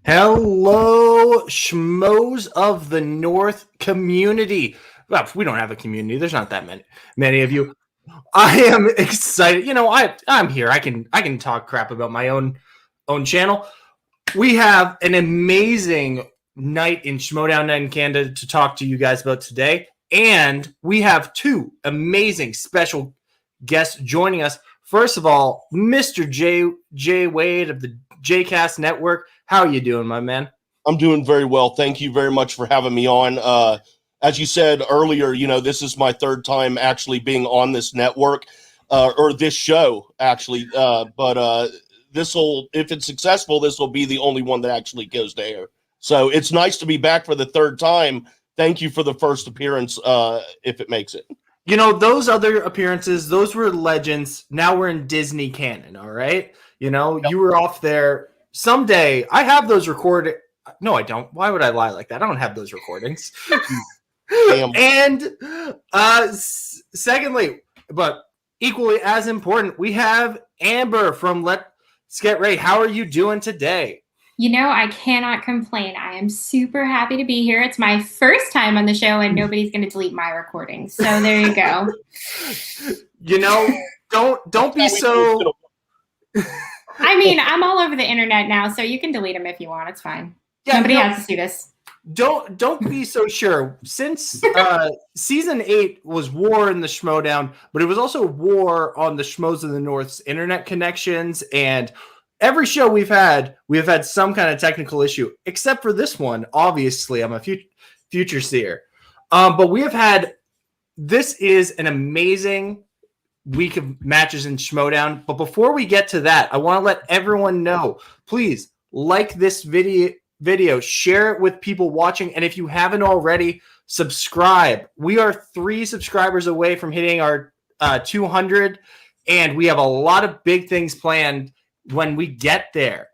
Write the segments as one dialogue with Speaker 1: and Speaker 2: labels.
Speaker 1: Hello, Schmoes of the North community. Well, we don't have a community. There's not that many of you. I am excited. I'm here. I can talk crap about my own channel. We have an amazing night in Schmoedown Night in Canada to talk to you guys about today, and we have two amazing special guests joining us. First of all, Mr. Jwade of the Jcast network. How are you doing, my man?
Speaker 2: I'm doing very well. Thank you very much for having me on. As you said earlier, this is my third time actually being on this network, or this show, actually. But if it's successful, this will be the only one that actually goes to air. So it's nice to be back for the third time. Thank you for the first appearance, if it makes it.
Speaker 1: Those other appearances, those were legends. Now we're in Disney canon, all right? Yep. You were off there. Someday, I have those recorded. No, I don't. Why would I lie like that? I don't have those recordings. And secondly, but equally as important, we have Amber from Let's Get Ready. How are you doing today?
Speaker 3: I cannot complain. I am super happy to be here. It's my first time on the show, and nobody's going to delete my recordings. So there you go.
Speaker 1: Don't be so.
Speaker 3: I mean, I'm all over the internet now, so you can delete them if you want. It's fine. Yeah, nobody has to see this.
Speaker 1: Don't be so sure. Since season 8 was war in the Schmoedown, but it was also war on the Schmoes of the North's internet connections, and every show we've had some kind of technical issue, except for this one. Obviously, I'm a future seer. But we have had, this is an amazing week of matches in Schmoedown. But before we get to that, I want to let everyone know, please like this video, share it with people watching, and if you haven't already, subscribe. We are 3 subscribers away from hitting our 200, and we have a lot of big things planned when we get there.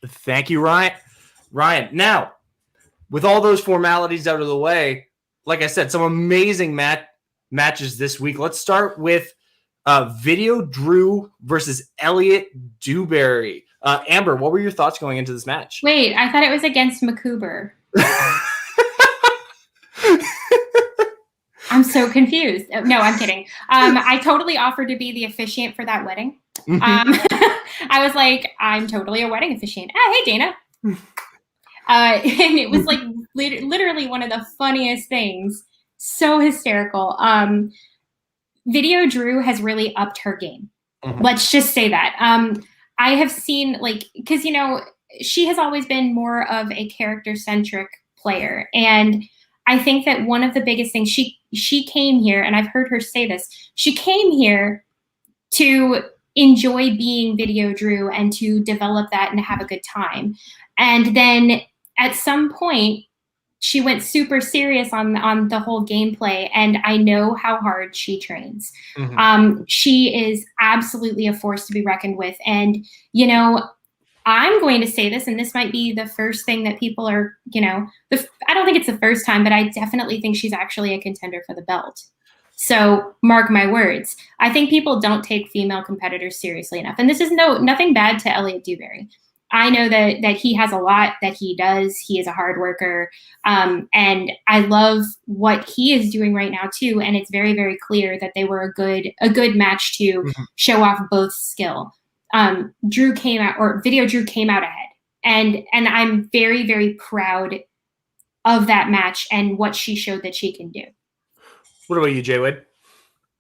Speaker 1: Thank you, Ryan. Now, with all those formalities out of the way, like I said, some amazing matches this week. Let's start with Video Drew versus Elliot Dewberry. Amber, what were your thoughts going into this match?
Speaker 3: Wait, I thought it was against McCoober. I'm so confused. No, I'm kidding. I totally offered to be the officiant for that wedding. I was like, I'm totally a wedding officiant. Hey, Dana. And it was like literally one of the funniest things. So hysterical. Video Drew has really upped her game. Let's just say that. I have seen, because, she has always been more of a character-centric player. And I think that one of the biggest things, she came here, and I've heard her say this, she came here to enjoy being Video Drew and to develop that and have a good time. And then at some point, she went super serious on the whole gameplay, and I know how hard she trains. She is absolutely a force to be reckoned with. And, I'm going to say this, and this might be the first thing that people are, I don't think it's the first time, but I definitely think she's actually a contender for the belt. So mark my words. I think people don't take female competitors seriously enough. And this is nothing bad to Elliot Dewberry. I know that he has a lot that he does. He is a hard worker. And I love what he is doing right now too. And it's very, very clear that they were a good match to show off both skill. Video Drew came out ahead. And I'm very, very proud of that match and what she showed that she can do.
Speaker 1: What about you, Jwade?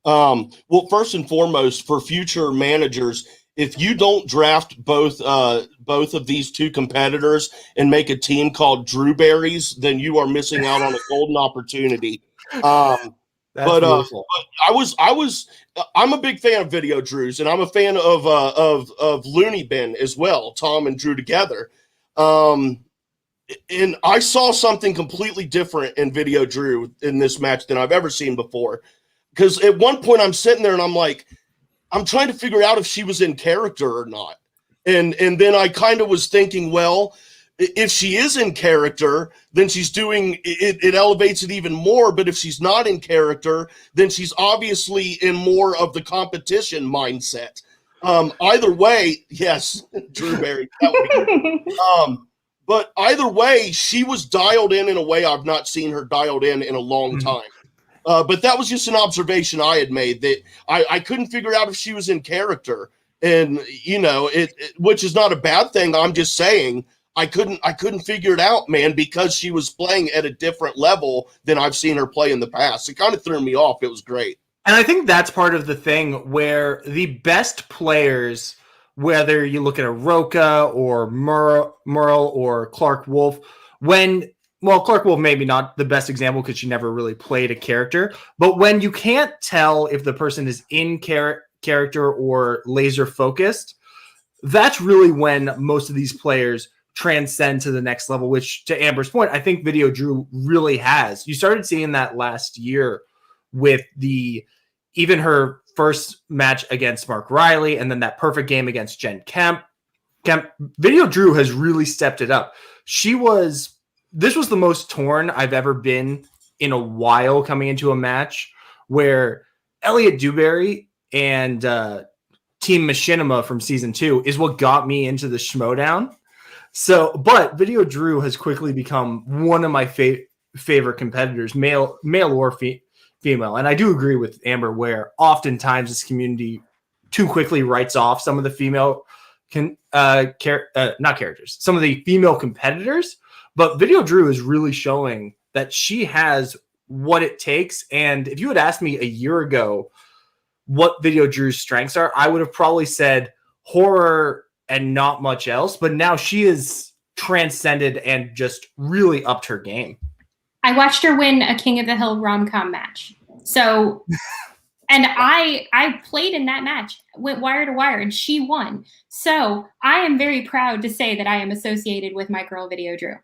Speaker 2: Well, first and foremost, for future managers, if you don't draft both of these two competitors and make a team called Drewberries, then you are missing out on a golden opportunity. But I'm a big fan of Video Drews, and I'm a fan of Looney Bin as well, Tom and Drew together. And I saw something completely different in Video Drew in this match than I've ever seen before. Because at one point I'm sitting there and I'm like, I'm trying to figure out if she was in character or not. And then I kind of was thinking, well, if she is in character, then she's doing it elevates it even more. But if she's not in character, then she's obviously in more of the competition mindset. Either way, yes, Drew Berry. But either way, she was dialed in a way I've not seen her dialed in a long time. But that was just an observation I had made, that I couldn't figure out if she was in character. And, you know, which is not a bad thing. I'm just saying I couldn't figure it out, man, because she was playing at a different level than I've seen her play in the past. It kind of threw me off. It was great.
Speaker 1: And I think that's part of the thing where the best players, whether you look at a Roca or Merle or Clark Wolf, Clark Wolf maybe not the best example because she never really played a character, but when you can't tell if the person is in character or laser focused, that's really when most of these players transcend to the next level, which, to Amber's point, I think Video Drew really has. You started seeing that last year with even her first match against Mark Riley and then that perfect game against Jen Kemp. Video Drew has really stepped it up. This was the most torn I've ever been in a while coming into a match, where Elliot Dewberry and Team Machinima from season 2 is what got me into the Schmoedown. But Video Drew has quickly become one of my favorite competitors, male or female. And I do agree with Amber where oftentimes this community too quickly writes off some of the female not characters, some of the female competitors. But Video Drew is really showing that she has what it takes. And if you had asked me a year ago what Video Drew's strengths are, I would have probably said horror and not much else. But now she is transcended and just really upped her game.
Speaker 3: I watched her win a King of the Hill rom-com match. So, and I played in that match, went wire to wire, and she won. So I am very proud to say that I am associated with my girl Video Drew.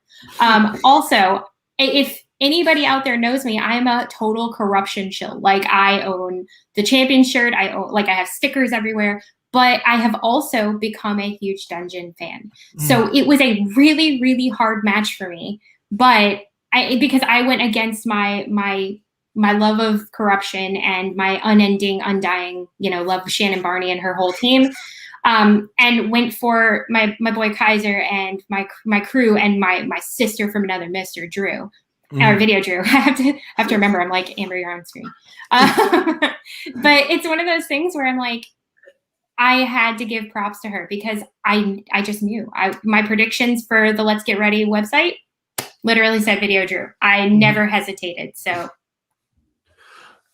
Speaker 3: Also, if anybody out there knows me, I'm a total corruption shill. Like, I own the champion shirt. I have stickers everywhere. But I have also become a huge dungeon fan. So it was a really, really hard match for me. But because I went against my love of corruption and my undying, love of Shannon Barney and her whole team, and went for my boy Kaiser and my crew and my sister from another Mr. Drew, or Video Drew. I have to remember. I'm like, Amber, you're on screen. But it's one of those things where I'm like, I had to give props to her because I just knew. My predictions for the Let's Get Ready website literally said Video Drew. I never hesitated. So.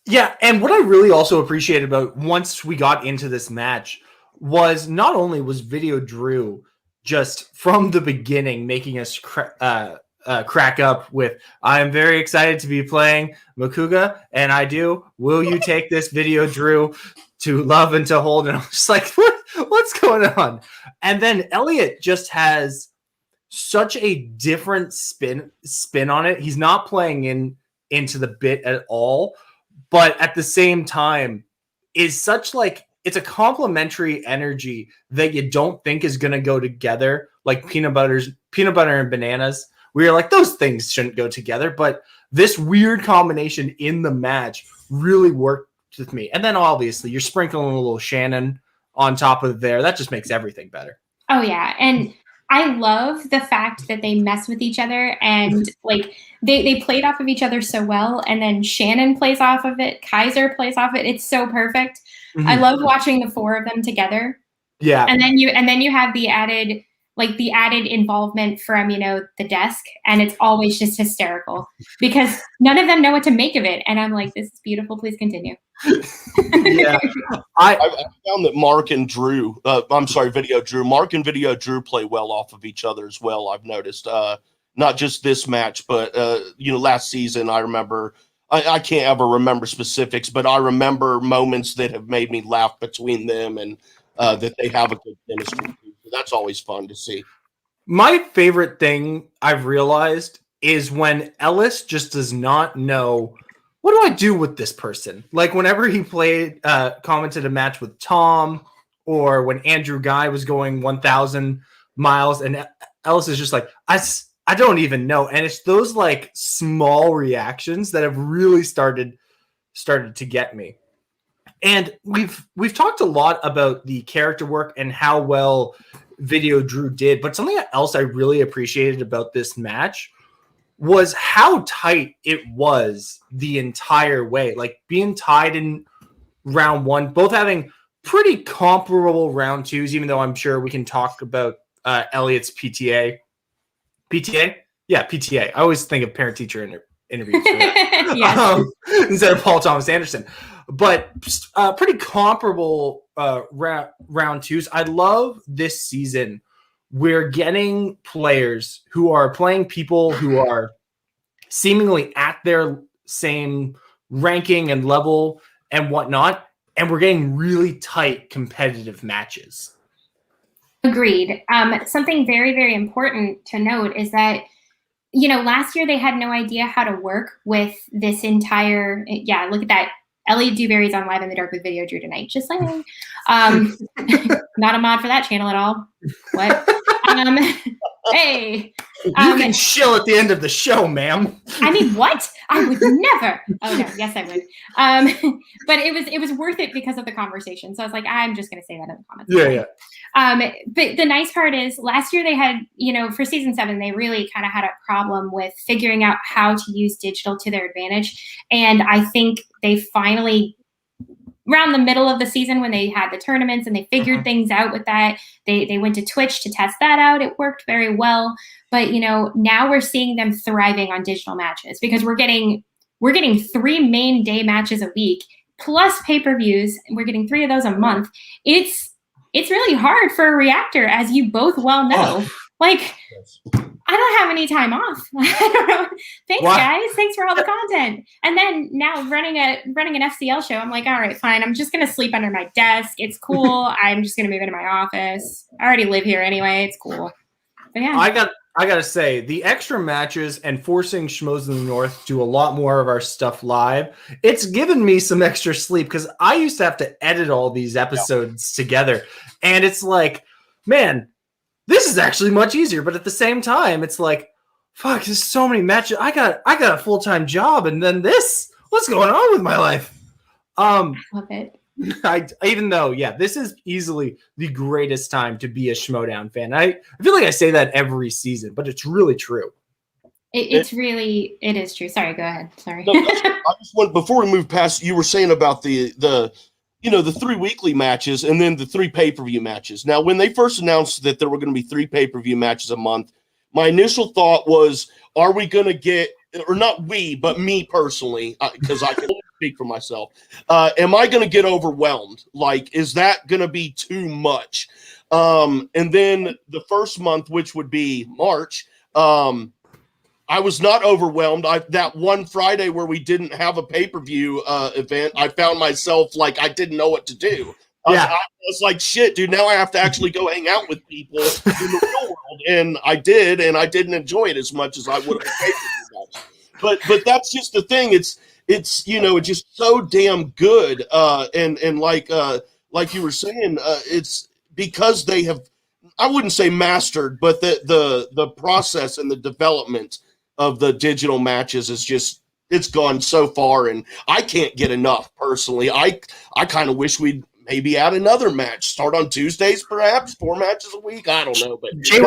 Speaker 1: Yeah, and what I really also appreciated about once we got into this match was not only was Video Drew just from the beginning making us crack up with, I am very excited to be playing Makuga, and I do. Will you take this, Video Drew, to love and to hold? And I was just like, what's going on? And then Elliot just has such a different spin on it. He's not playing into the bit at all, but at the same time is such like, it's a complementary energy that you don't think is going to go together, like peanut butter and bananas. We are like, those things shouldn't go together, but this weird combination in the match really worked with me. And then obviously you're sprinkling a little Shannon on top of there. That just makes everything better.
Speaker 3: Oh yeah. And I love the fact that they mess with each other and like they played off of each other so well. And then Shannon plays off of it. Kaiser plays off it. It's so perfect. I love watching the four of them together.
Speaker 1: Yeah.
Speaker 3: And then you have the added involvement from, the desk, and it's always just hysterical because none of them know what to make of it. And I'm like, this is beautiful. Please continue.
Speaker 1: Yeah.
Speaker 2: I found that Mark and Drew, Video Drew, Mark and Video Drew play well off of each other as well. I've noticed, not just this match, but, last season, I remember, I can't ever remember specifics, but I remember moments that have made me laugh between them and that they have a good chemistry. So that's always fun to see.
Speaker 1: My favorite thing I've realized is when Ellis just does not know, what do I do with this person? Like whenever he commented a match with Tom, or when Andrew Guy was going 1,000 miles, and Ellis is just like, I don't even know. And it's those like small reactions that have really started to get me. And we've talked a lot about the character work and how well Video Drew did. But something else I really appreciated about this match was how tight it was the entire way. Like being tied in round one, both having pretty comparable round twos, even though I'm sure we can talk about Elliot's PTA. PTA? Yeah, PTA. I always think of parent-teacher interviews
Speaker 3: Yes.
Speaker 1: Instead of Paul Thomas Anderson. But pretty comparable round twos. I love this season. We're getting players who are playing people who are seemingly at their same ranking and level and whatnot, and we're getting really tight competitive matches.
Speaker 3: Agreed. Something very, very important to note is that, last year they had no idea how to work with this entire, look at that. Elliot Dewberry's on Live in the Dark with Video Drew tonight. Just saying. Not a mod for that channel at all. What? Hey.
Speaker 1: You can shill at the end of the show, ma'am.
Speaker 3: I mean, what? I would never. Oh no, yes I would. But it was worth it because of the conversation. So I was like, I'm just gonna say that in the comments.
Speaker 1: Yeah.
Speaker 3: But the nice part is last year they had, for season 7, they really kind of had a problem with figuring out how to use digital to their advantage. And I think they finally, around the middle of the season when they had the tournaments and they figured things out with that, they went to Twitch to test that out. It worked very well. But, now we're seeing them thriving on digital matches because we're getting 3 main day matches a week plus pay-per-views. We're getting 3 of those a month. It's really hard for a reactor, as you both well know. Like, I don't have any time off. I don't know. Thanks, guys. Thanks for all the content. And then now running an FCL show, I'm like, all right, fine. I'm just going to sleep under my desk. It's cool. I'm just going to move into my office. I already live here anyway. It's cool. But yeah.
Speaker 1: I got to say, the extra matches and forcing Schmoes in the North to do a lot more of our stuff live, it's given me some extra sleep because I used to have to edit all these episodes together. And it's like, man, this is actually much easier. But at the same time, it's like, fuck, there's so many matches. I got a full-time job, and then this. What's going on with my life?
Speaker 3: I love it.
Speaker 1: Even though, this is easily the greatest time to be a Schmoedown fan. I feel like I say that every season, but it's really true.
Speaker 3: It is true. Sorry, go ahead. Sorry.
Speaker 2: No, I just want, before we move past, you were saying about the 3 weekly matches and then the 3 pay-per-view matches. Now, when they first announced that there were going to be 3 pay-per-view matches a month, my initial thought was, are we going to get, or not we, but me personally, because I can speak for myself, am I going to get overwhelmed? Like, is that going to be too much? And then the first month, which would be March, I was not overwhelmed. That one Friday where we didn't have a pay-per-view event, I found myself like I didn't know what to do. I was like, shit, dude, now I have to actually go hang out with people in the real world. And I did, and I didn't enjoy it as much as I would have. But that's just the thing. It's it's just so damn good. And like you were saying, it's because they have, I wouldn't say mastered, but the process and the development of the digital matches is just, it's gone so far, and I can't get enough personally. I kind of wish we'd maybe add another match, start on Tuesdays, perhaps 4 matches a week. I don't know, but
Speaker 1: Jay,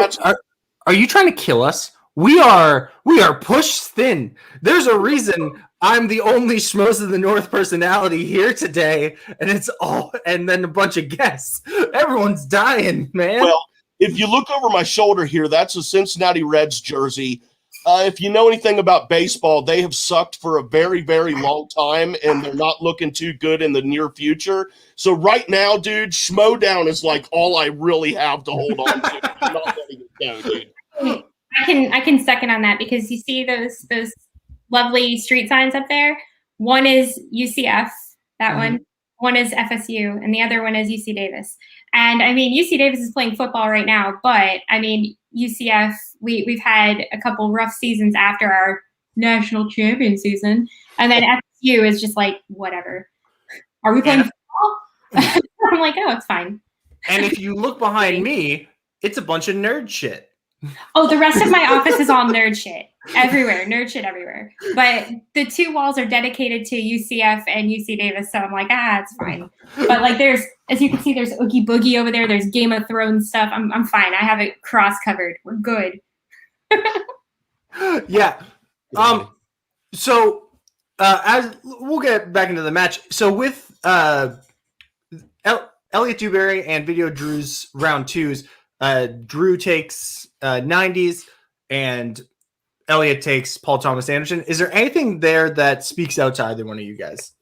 Speaker 1: are you trying to kill us? We are pushed thin. There's a reason I'm the only Schmoes of the North personality here today, and then a bunch of guests. Everyone's dying, man.
Speaker 2: Well, if you look over my shoulder here, that's a Cincinnati Reds jersey. If you know anything about baseball, they have sucked for a very, very long time, and they're not looking too good in the near future. So right now, dude, Schmoedown is like all I really have to hold on to. I'm not letting it go, dude.
Speaker 3: I can second on that, because you see those lovely street signs up there. One is UCF, that one. One is FSU, and the other one is UC Davis. And I mean, UC Davis is playing football right now, but I mean, UCF, we've had a couple rough seasons after our national champion season, and then FSU is just like, whatever. Are we playing football? I'm like, oh, it's fine.
Speaker 1: And if you look behind me, it's a bunch of nerd shit.
Speaker 3: Oh, the rest of my office is all nerd shit everywhere, nerd shit everywhere. But the 2 walls are dedicated to UCF and UC Davis, so I'm like, it's fine. But like, there's As you can see, there's Oogie Boogie over there. There's Game of Thrones stuff. I'm fine. I have it cross covered. We're good.
Speaker 1: Yeah. So as we'll get back into the match. So with Elliot Dewberry and Video Drew's round twos, Drew takes 90s and Elliot takes Paul Thomas Anderson. Is there anything there that speaks out to either one of you guys?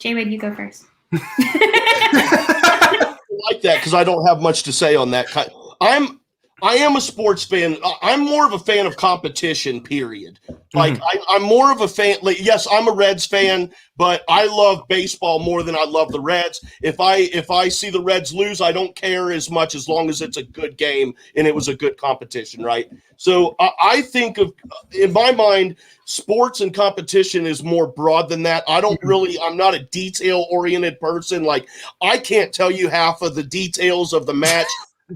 Speaker 3: Jwade, you go first.
Speaker 2: I like that because I don't have much to say on that. I am a sports fan. I'm more of a fan of competition, period. Like, I'm more of a fan. Like, yes, I'm a Reds fan, but I love baseball more than I love the Reds. If I see the Reds lose, I don't care as much as long as it's a good game and it was a good competition, right? So I think of, in my mind, sports and competition is more broad than that. I'm not a detail-oriented person. Like, I can't tell you half of the details of the match.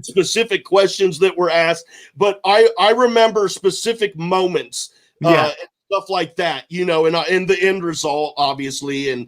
Speaker 2: Specific questions that were asked, but I remember specific moments, and stuff like that, and the end result, obviously. I'm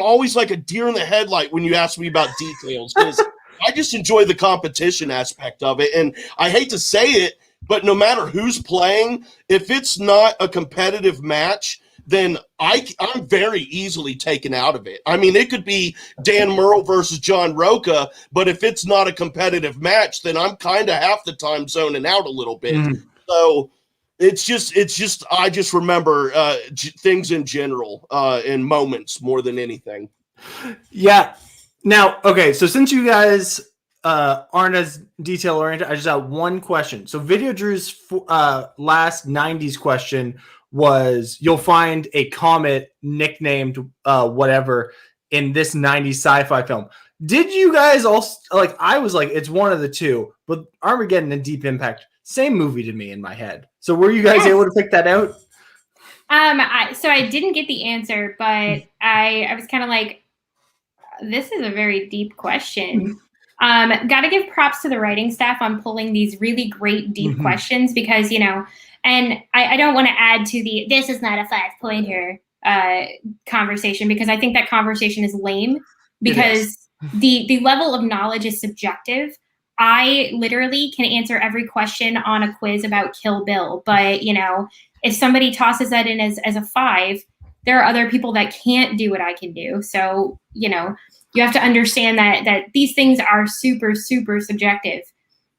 Speaker 2: always like a deer in the headlight when you ask me about details, because I just enjoy the competition aspect of it. And I hate to say it, but no matter who's playing, if it's not a competitive match, then I'm very easily taken out of it. I mean, it could be Dan Murrell versus John Roca, but if it's not a competitive match, then I'm kind of half the time zoning out a little bit. So it's just I just remember things in general, in moments more than anything. Yeah.
Speaker 1: Now, okay, so since you guys aren't as detail oriented, I just have one question. So Video Drew's last 90s question was, you'll find a comet nicknamed whatever in this 90s sci-fi film. Did you guys also, like, I was like, it's one of the two, but Armageddon and Deep Impact, same movie to me in my head. So were you guys able to pick that out?
Speaker 3: So I didn't get the answer, but I was kind of like, this is a very deep question. Got to give props to the writing staff on pulling these really great deep questions, because, and I don't want to add to the "this is not a 5-pointer" conversation, because I think that conversation is lame, because the level of knowledge is subjective. I literally can answer every question on a quiz about Kill Bill, but if somebody tosses that in as a 5, there are other people that can't do what I can do. So you have to understand that these things are super, super subjective.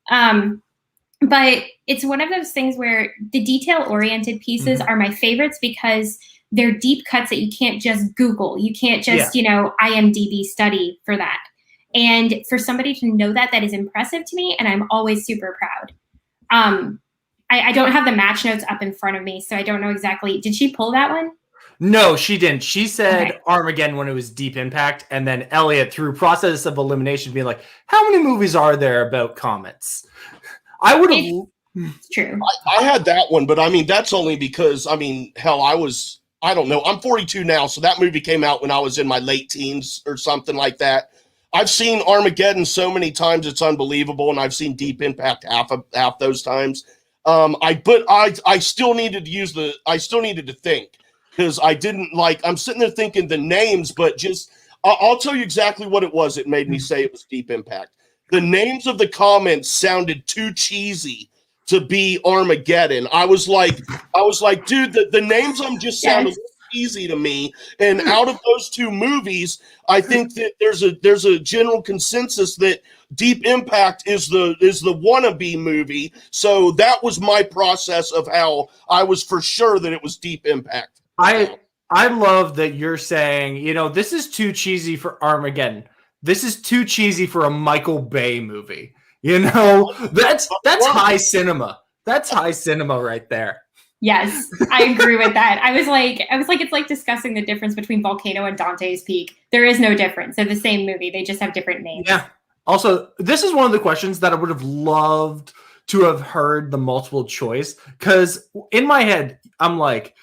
Speaker 3: But it's one of those things where the detail-oriented pieces are my favorites, because they're deep cuts that you can't just Google. You can't just, IMDb study for that. And for somebody to know that is impressive to me, and I'm always super proud. I don't have the match notes up in front of me, so I don't know exactly. Did she pull that one?
Speaker 1: No, she didn't. She said Armageddon when it was Deep Impact, and then Elliot, through process of elimination, being like, how many movies are there about comets? I would have.
Speaker 3: It's true.
Speaker 2: I had that one, but I mean, that's only because, hell, I don't know. I'm 42 now, so that movie came out when I was in my late teens or something like that. I've seen Armageddon so many times, it's unbelievable, and I've seen Deep Impact half those times. I still needed to think, because I didn't I'm sitting there thinking the names, but I'll tell you exactly what it was. It made me say it was Deep Impact. The names of the comments sounded too cheesy to be Armageddon. I was like, dude, the names just sounded easy to me. And out of those two movies, I think that there's a general consensus that Deep Impact is the wannabe movie. So that was my process of how I was for sure that it was Deep Impact.
Speaker 1: I love that you're saying, this is too cheesy for Armageddon. This is too cheesy for a Michael Bay movie. That's high cinema. That's high cinema right there.
Speaker 3: Yes, I agree with that. I was like, it's like discussing the difference between Volcano and Dante's Peak. There is no difference. They're the same movie. They just have different names.
Speaker 1: Yeah. Also, this is one of the questions that I would have loved to have heard the multiple choice, because in my head, I'm like,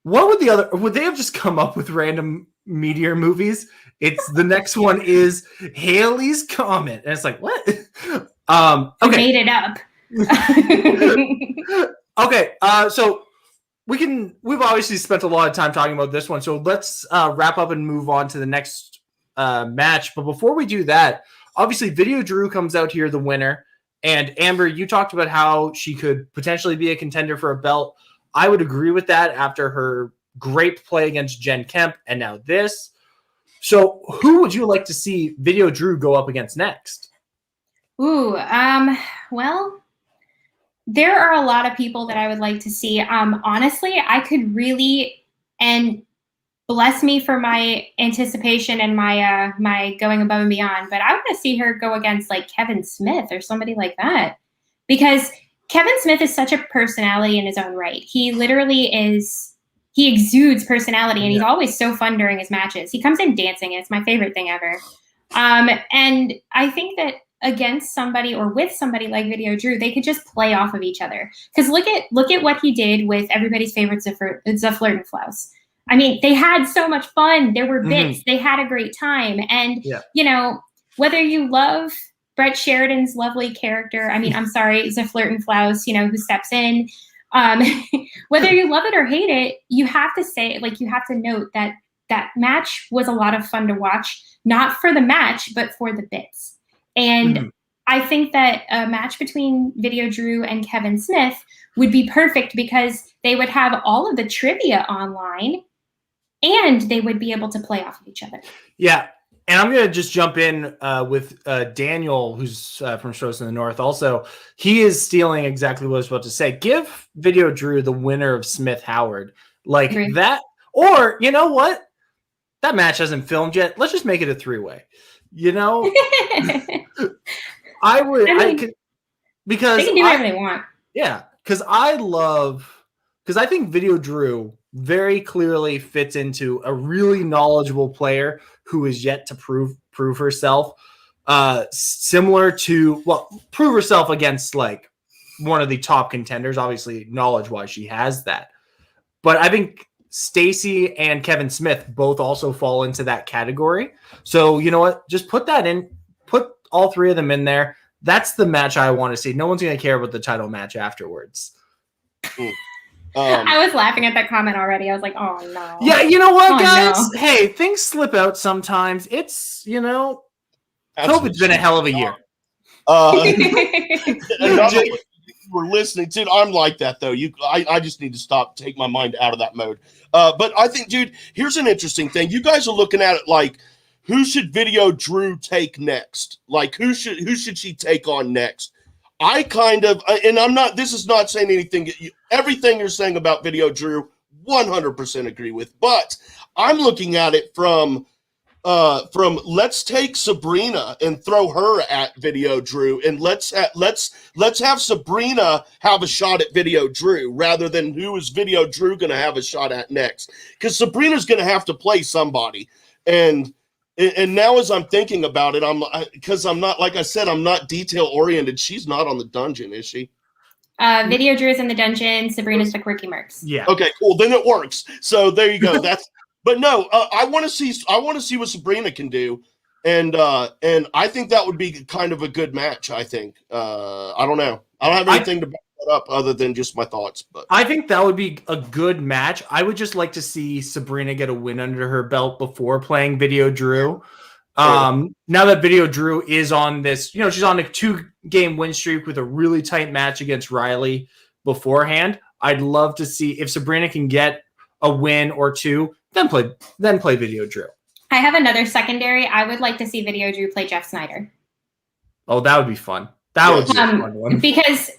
Speaker 1: would they have just come up with random meteor movies? It's the next one is Halley's Comet. And it's like, what?
Speaker 3: Okay. Made it up.
Speaker 1: Okay. So we've obviously spent a lot of time talking about this one, so let's wrap up and move on to the next match. But before we do that, obviously Video Drew comes out here the winner, and Amber, you talked about how she could potentially be a contender for a belt. I would agree with that after her great play against Jen Kemp and now this. So who would you like to see Video Drew go up against next?
Speaker 3: Ooh, well, there are a lot of people that I would like to see. Honestly, I could really, and bless me for my anticipation and my my going above and beyond, but I want to see her go against like Kevin Smith or somebody like that, because Kevin Smith is such a personality in his own right. He literally is, he exudes personality, and he's always so fun during his matches. He comes in dancing, and it's my favorite thing ever. And I think that against somebody or with somebody like Video Drew, they could just play off of each other. Because look at what he did with everybody's favorite Zaflirt and Flaus. I mean, they had so much fun. There were bits. They had a great time. And, you know, whether you love Brett Sheridan's lovely character, I mean, I'm sorry, Zaflirt and Flaus, you know, who steps in, whether you love it or hate it, you have to say, like, you have to note that that match was a lot of fun to watch, not for the match, but for the bits. And I think that a match between Video Drew and Kevin Smith would be perfect because they would have all of the trivia online and they would be able to play off of each other.
Speaker 1: Yeah. And I'm going to just jump in with Daniel, who's from Shows in the North. Also, he is stealing exactly what I was about to say. Give Video Drew the winner of Smith Howard. Like that. Or, you know what? That match hasn't filmed yet. Let's just make it a 3-way. You know? I could, because
Speaker 3: they can do whatever they want.
Speaker 1: Yeah. Because I think Video Drew very clearly fits into a really knowledgeable player who is yet to prove herself. Similar to, prove herself against like one of the top contenders. Obviously, knowledge-wise, she has that. But I think Stacy and Kevin Smith both also fall into that category. So you know what? Just put that in. Put all three of them in there. That's the match I want to see. No one's going to care about the title match afterwards.
Speaker 3: I was laughing at that comment already. I was like, oh, no.
Speaker 1: Yeah, you know what, guys? No. Hey, things slip out sometimes. It's, you know, COVID's been a hell of a year.
Speaker 2: We're listening to, I'm like that, though. I just need to stop, take my mind out of that mode. But I think, dude, here's an interesting thing. You guys are looking at it like, who should Video Drew take next? Like, who should she take on next? I kind of, and I'm not, this is not saying anything, everything you're saying about Video Drew, 100% agree with, but I'm looking at it from let's take Sabrina and throw her at Video Drew, and let's have Sabrina have a shot at Video Drew rather than who is Video Drew going to have a shot at next, because Sabrina's going to have to play somebody. And now as I'm thinking about it, because I'm not, like I said, I'm not detail oriented. She's not on the dungeon, is she?
Speaker 3: Video Drew is in the dungeon. Sabrina's the quirky mercs.
Speaker 1: Yeah.
Speaker 2: Okay, cool. Then it works. So there you go. But no, I want to see what Sabrina can do, and I think that would be kind of a good match. I think. I don't know. I don't have anything to back that up other than just my thoughts. But
Speaker 1: I think that would be a good match. I would just like to see Sabrina get a win under her belt before playing Video Drew. Now that Video Drew is on this, you know, she's on a 2-game win streak with a really tight match against Riley beforehand. I'd love to see if Sabrina can get a win or two. Then play Video Drew.
Speaker 3: I have another secondary. I would like to see Video Drew play Jeff Snyder.
Speaker 1: Oh, that would be fun. That would be a fun one.
Speaker 3: Because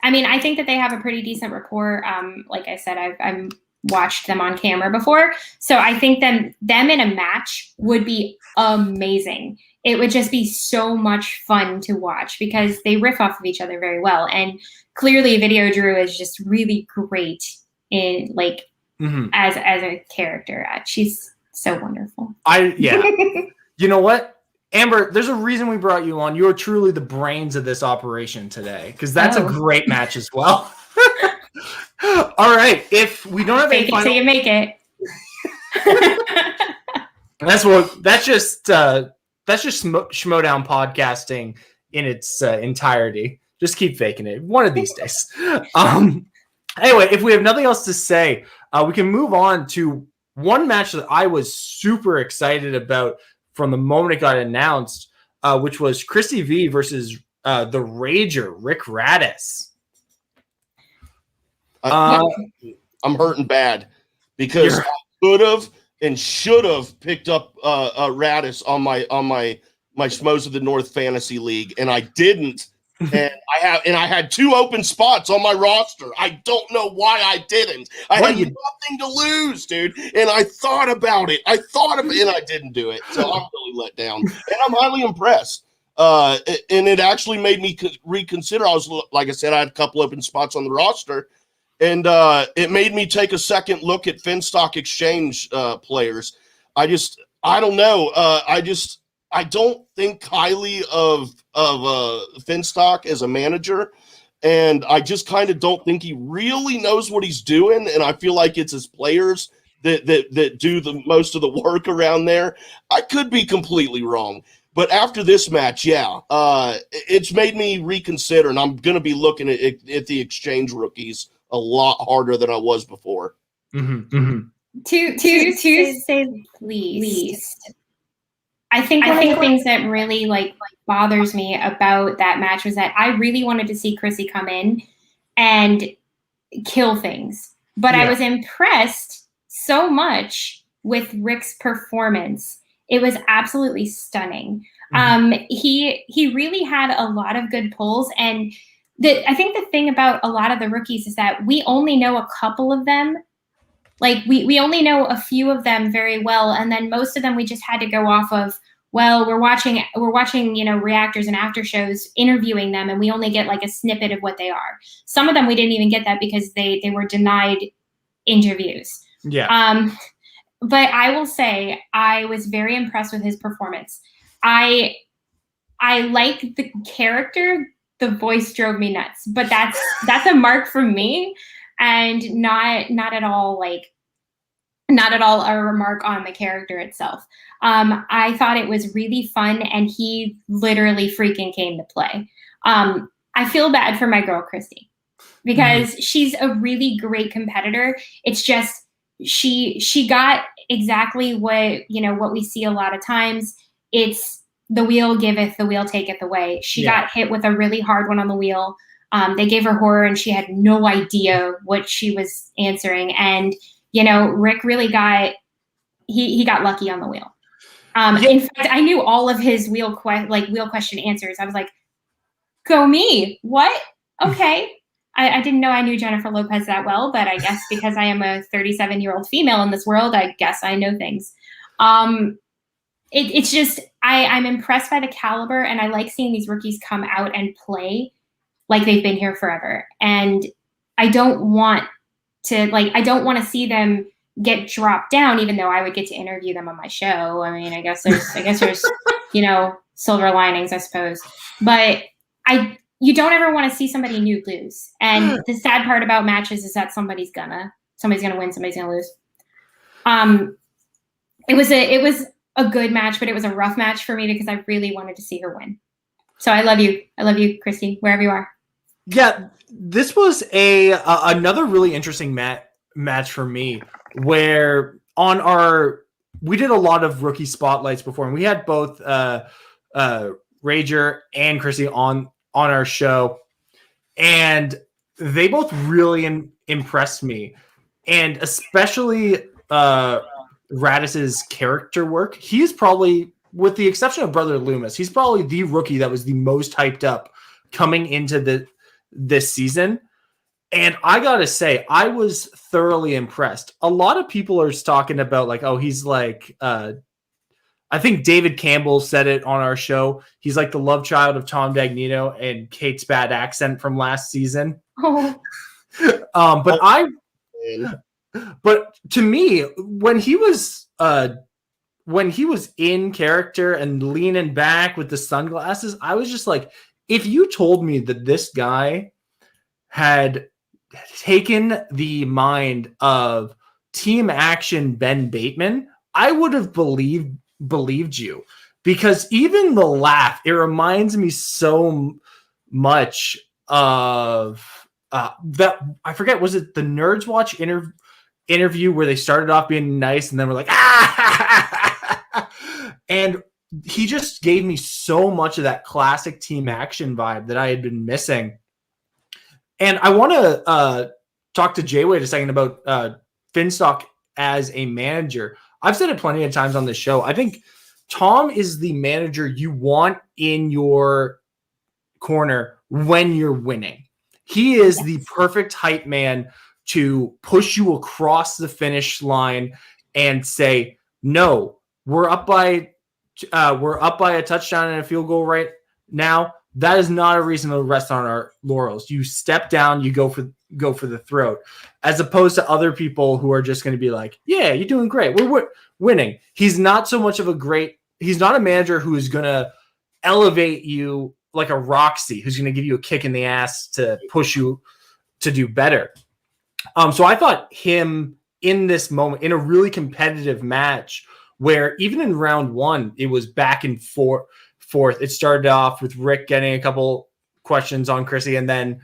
Speaker 3: I mean, I think that they have a pretty decent rapport. Like I said, I've watched them on camera before, so I think them in a match would be amazing. It would just be so much fun to watch because they riff off of each other very well, and clearly Video Drew is just really great in like. As a character. She's so wonderful.
Speaker 1: You know what, Amber, there's a reason we brought you on. You're truly the brains of this operation today, because that's a great match as well. All right, if we don't have any final...
Speaker 3: so you make it.
Speaker 1: that's just Schmoedown podcasting in its entirety. Just keep faking it one of these days. Anyway, if we have nothing else to say, we can move on to one match that I was super excited about from the moment it got announced, which was Chrissy V versus the Rager, Rick Radis.
Speaker 2: I'm hurting bad because I could have and should have picked up Radis on my Schmoes of the North Fantasy League, and I didn't. And I had 2 open spots on my roster. I don't know why I didn't. I had nothing to lose, dude. And I thought about it. And I didn't do it. So I'm really let down. And I'm highly impressed. And it actually made me reconsider. Like I said, I had a couple open spots on the roster. And it made me take a second look at Finstock Exchange players. I don't know. I don't think highly of Finstock as a manager, and I just kind of don't think he really knows what he's doing. And I feel like it's his players that do the most of the work around there. I could be completely wrong, but after this match, it's made me reconsider, and I'm going to be looking at the Exchange rookies a lot harder than I was before.
Speaker 3: To say the least. I think one of the things that really bothers me about that match was that I really wanted to see Chrissy come in and kill things. But I was impressed so much with Rick's performance. It was absolutely stunning. He really had a lot of good pulls, and I think the thing about a lot of the rookies is that we only know a couple of them. We only know a few of them very well, and then most of them we just had to go off of, well, we're watching, reactors and after shows interviewing them, and we only get a snippet of what they are. Some of them we didn't even get that because they were denied interviews.
Speaker 1: Yeah.
Speaker 3: But I will say I was very impressed with his performance. I like the character. The voice drove me nuts, but that's a mark from me. And not at all a remark on the character itself. I thought it was really fun, and he literally freaking came to play. I feel bad for my girl Christy because she's a really great competitor. It's just she got exactly what we see a lot of times. It's the wheel giveth, the wheel taketh away. She got hit with a really hard one on the wheel. They gave her horror, and she had no idea what she was answering. And, Rick really got lucky on the wheel. In fact, I knew all of his wheel question answers. I was like, go me. What? Okay. I didn't know I knew Jennifer Lopez that well, but I guess because I am a 37-year-old female in this world, I guess I know things. It's just, I'm impressed by the caliber, and I like seeing these rookies come out and play like they've been here forever. And I don't want to see them get dropped down, even though I would get to interview them on my show. I mean, I guess there's silver linings, I suppose. But you don't ever want to see somebody new lose. And the sad part about matches is that somebody's gonna win, somebody's gonna lose. It was a good match, but it was a rough match for me because I really wanted to see her win. So I love you, Christy, wherever you are.
Speaker 1: Yeah, this was another really interesting match for me, where we did a lot of rookie spotlights before, and we had both Rager and Chrissy on our show, and they both really impressed me, and especially Radis's character work. He's probably, with the exception of Brother Loomis, he's probably the rookie that was the most hyped up coming into this season. And I gotta say, I was thoroughly impressed. A lot of people are talking about he's I think David Campbell said it on our show. He's like the love child of Tom Dagnino and Kate's bad accent from last season.
Speaker 3: Oh.
Speaker 1: But to me, when he was in character and leaning back with the sunglasses, I was just like, if you told me that this guy had taken the mind of Team Action Ben Bateman, I would have believed you, because even the laugh, it reminds me so much of that I forget, was it the Nerds Watch interview where they started off being nice and then we're like, and he just gave me so much of that classic team action vibe that I had been missing. And I want to talk to Jwade a second about Finstock as a manager. I've said it plenty of times on this show. I think Tom is the manager you want in your corner when you're winning. He is the perfect hype man to push you across the finish line and say, no, we're up by a touchdown and a field goal right now. That is not a reason to rest on our laurels. You step down, you go for the throat, as opposed to other people who are just going to be like, yeah, you're doing great. We're winning. He's not so much of he's not a manager who is going to elevate you like a Roxy, who's going to give you a kick in the ass to push you to do better. So I thought him in this moment, in a really competitive match where even in round one, it was back and forth. It started off with Rick getting a couple questions on Chrissy, and then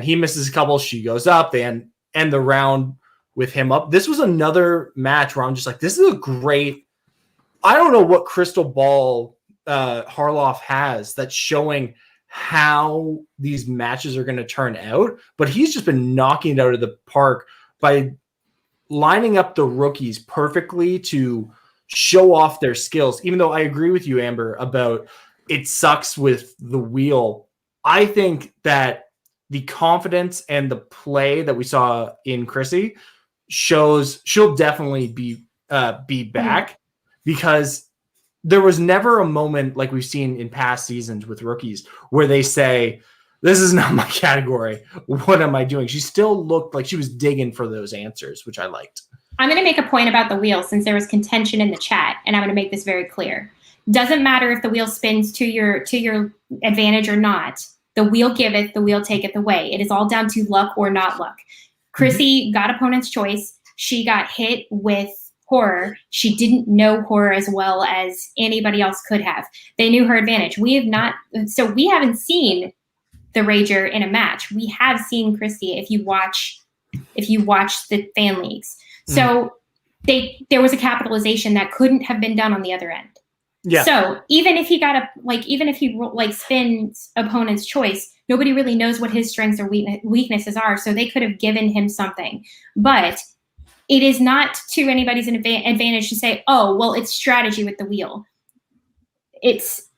Speaker 1: he misses a couple. She goes up. They end the round with him up. This was another match where I'm just like, this is a great. I don't know what crystal ball Harloff has that's showing how these matches are going to turn out, but he's just been knocking it out of the park by lining up the rookies perfectly to show off their skills. Even though I agree with you, Amber, about it sucks with the wheel. I think that the confidence and the play that we saw in Chrissy shows she'll definitely be back, because there was never a moment like we've seen in past seasons with rookies where they say, this is not my category. What am I doing? She still looked like she was digging for those answers, which I liked.
Speaker 3: I'm going to make a point about the wheel since there was contention in the chat, and I'm going to make this very clear. Doesn't matter if the wheel spins to your advantage or not. The wheel giveth, the wheel taketh away. It is all down to luck or not luck. Chrissy got opponent's choice. She got hit with horror. She didn't know horror as well as anybody else could have. They knew her advantage. We haven't seen the Rager in a match. We have seen Chrissy if you watch the fan leagues. So there was a capitalization that couldn't have been done on the other end. Yeah. So even if he spins opponent's choice, nobody really knows what his strengths or weaknesses are. So they could have given him something, but it is not to anybody's advantage to say, oh, well, it's strategy with the wheel. It's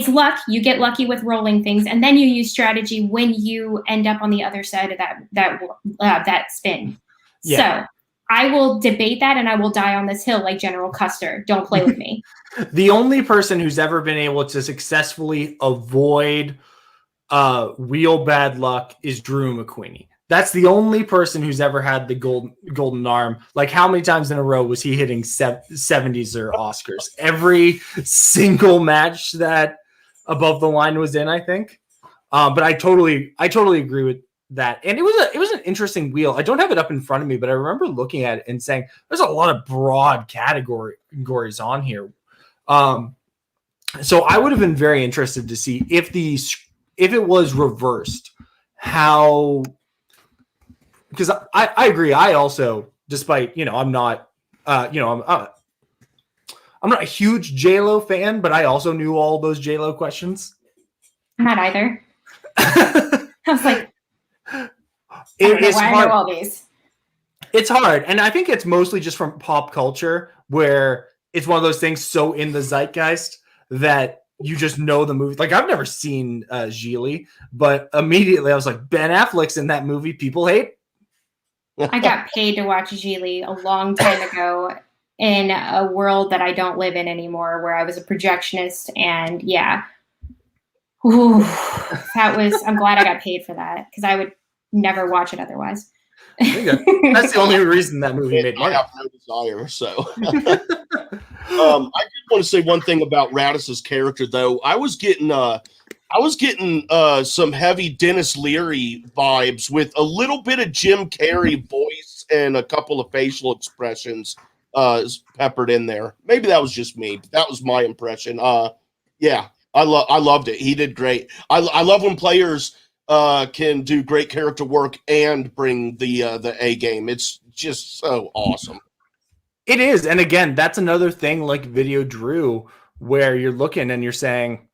Speaker 3: luck. You get lucky with rolling things, and then you use strategy when you end up on the other side of that spin. Yeah. So I will debate that, and I will die on this hill like General Custer. Don't play with me.
Speaker 1: The only person who's ever been able to successfully avoid wheel bad luck is Drew McQueenie. That's the only person who's ever had the golden arm. Like, how many times in a row was he hitting 70s or Oscars? Every single match that Above the Line was in, I think. But I totally agree with that. And it was an interesting wheel. I don't have it up in front of me, but I remember looking at it and saying, there's a lot of broad categories on here. So I would have been very interested to see if it was reversed, how. Because I agree. I also, despite, I'm not, I'm not a huge J-Lo fan, but I also knew all those J-Lo questions.
Speaker 3: I'm not either. I was like, why I know all these.
Speaker 1: It's hard. And I think it's mostly just from pop culture, where it's one of those things so in the zeitgeist that you just know the movie. Like, I've never seen Gigli, but immediately I was like, Ben Affleck's in that movie. People hate.
Speaker 3: I got paid to watch Gigli a long time ago in a world that I don't live in anymore, where I was a projectionist, and yeah. Ooh, I'm glad I got paid for that, because I would never watch it otherwise.
Speaker 1: That's the only reason that movie made money.
Speaker 2: I have no desire, so. I did want to say one thing about Radiss's character, though. I was getting some heavy Dennis Leary vibes with a little bit of Jim Carrey voice and a couple of facial expressions peppered in there. Maybe that was just me, but that was my impression. Yeah, I loved it. He did great. I love when players can do great character work and bring the A game. It's just so awesome.
Speaker 1: It is. And again, that's another thing like Video Drew, where you're looking and you're saying,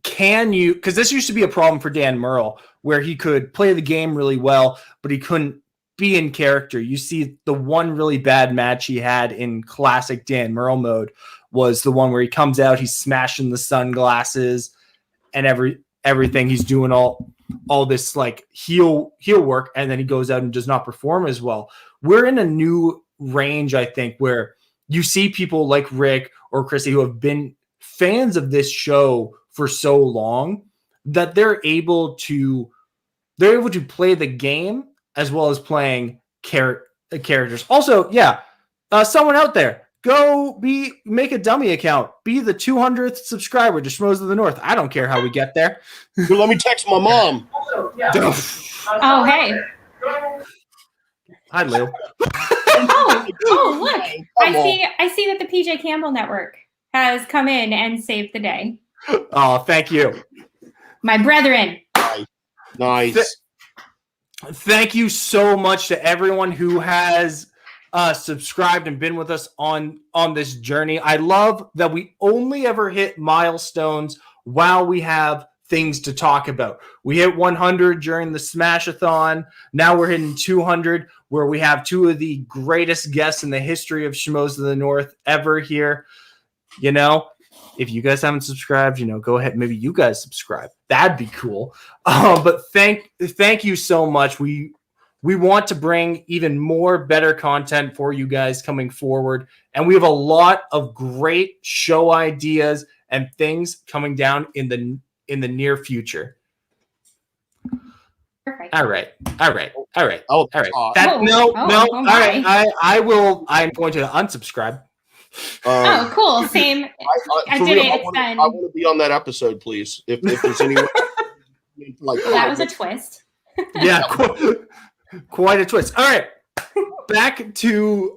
Speaker 1: can you, because this used to be a problem for Dan Murrell, where he could play the game really well, but he couldn't be in character. You see the one really bad match he had in classic Dan Murrell mode was the one where he comes out, he's smashing the sunglasses and everything. He's doing all this like heel work, and then he goes out and does not perform as well. We're in a new range, I think, where you see people like Rick or Chrissy who have been fans of this show for so long that they're able to play the game as well as playing characters. Also, someone out there, go make a dummy account. Be the 200th subscriber to Schmoes of the North. I don't care how we get there.
Speaker 2: Dude, let me text my mom.
Speaker 3: Oh, hey.
Speaker 1: Hi, Lou.
Speaker 3: Oh, look. I see that the PJ Campbell Network has come in and saved the day.
Speaker 1: Oh, thank you.
Speaker 3: My brethren.
Speaker 2: Nice.
Speaker 1: Thank you so much to everyone who has subscribed and been with us on this journey. I love that we only ever hit milestones while we have things to talk about. We hit 100 during the Smash-a-thon. Now we're hitting 200, where we have two of the greatest guests in the history of Schmoes of the North ever here. You know, if you guys haven't subscribed, go ahead. Maybe you guys subscribe. That'd be cool. But thank you so much. We want to bring even more better content for you guys coming forward. And we have a lot of great show ideas and things coming down in the near future.
Speaker 3: Perfect.
Speaker 1: All right.
Speaker 2: Oh,
Speaker 1: All right. I'm going to unsubscribe.
Speaker 3: Oh, cool. Same. I did it. It's done.
Speaker 2: I want to be on that episode, please. If there's any like
Speaker 3: that was a twist.
Speaker 1: Yeah, quite a twist. All right, back to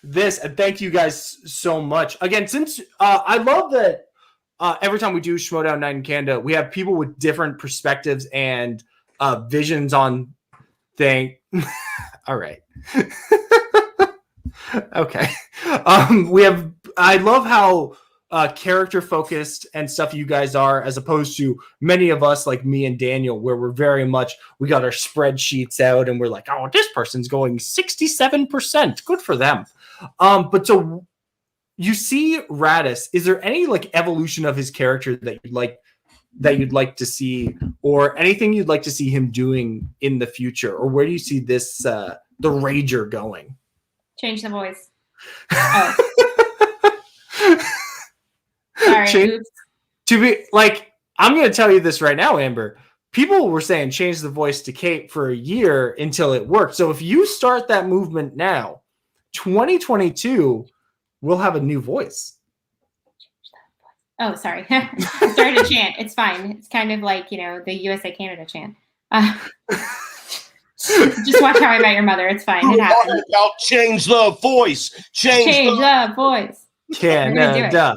Speaker 1: this, and thank you guys so much again. Since I love that every time we do Schmoedown Night in Canada, we have people with different perspectives and visions on things. All right. Okay. I love how character focused and stuff you guys are, as opposed to many of us like me and Daniel, where we're very much, we got our spreadsheets out and we're like, oh, this person's going 67%. Good for them. But so you see Radis, is there any like evolution of his character that you'd like to see, or anything you'd like to see him doing in the future? Or where do you see this the Rager going?
Speaker 3: Change the voice. Oh. Sorry. Oops.
Speaker 1: To be like, I'm going to tell you this right now, Amber. People were saying change the voice to Kate for a year until it worked. So if you start that movement now, 2022, we'll have a new voice.
Speaker 3: Oh, sorry. I started a chant. It's fine. It's kind of like, the USA Canada chant. Just watch How I Met Your Mother. It's fine. It happens.
Speaker 2: Change the voice. Change the
Speaker 3: voice.
Speaker 1: Canada.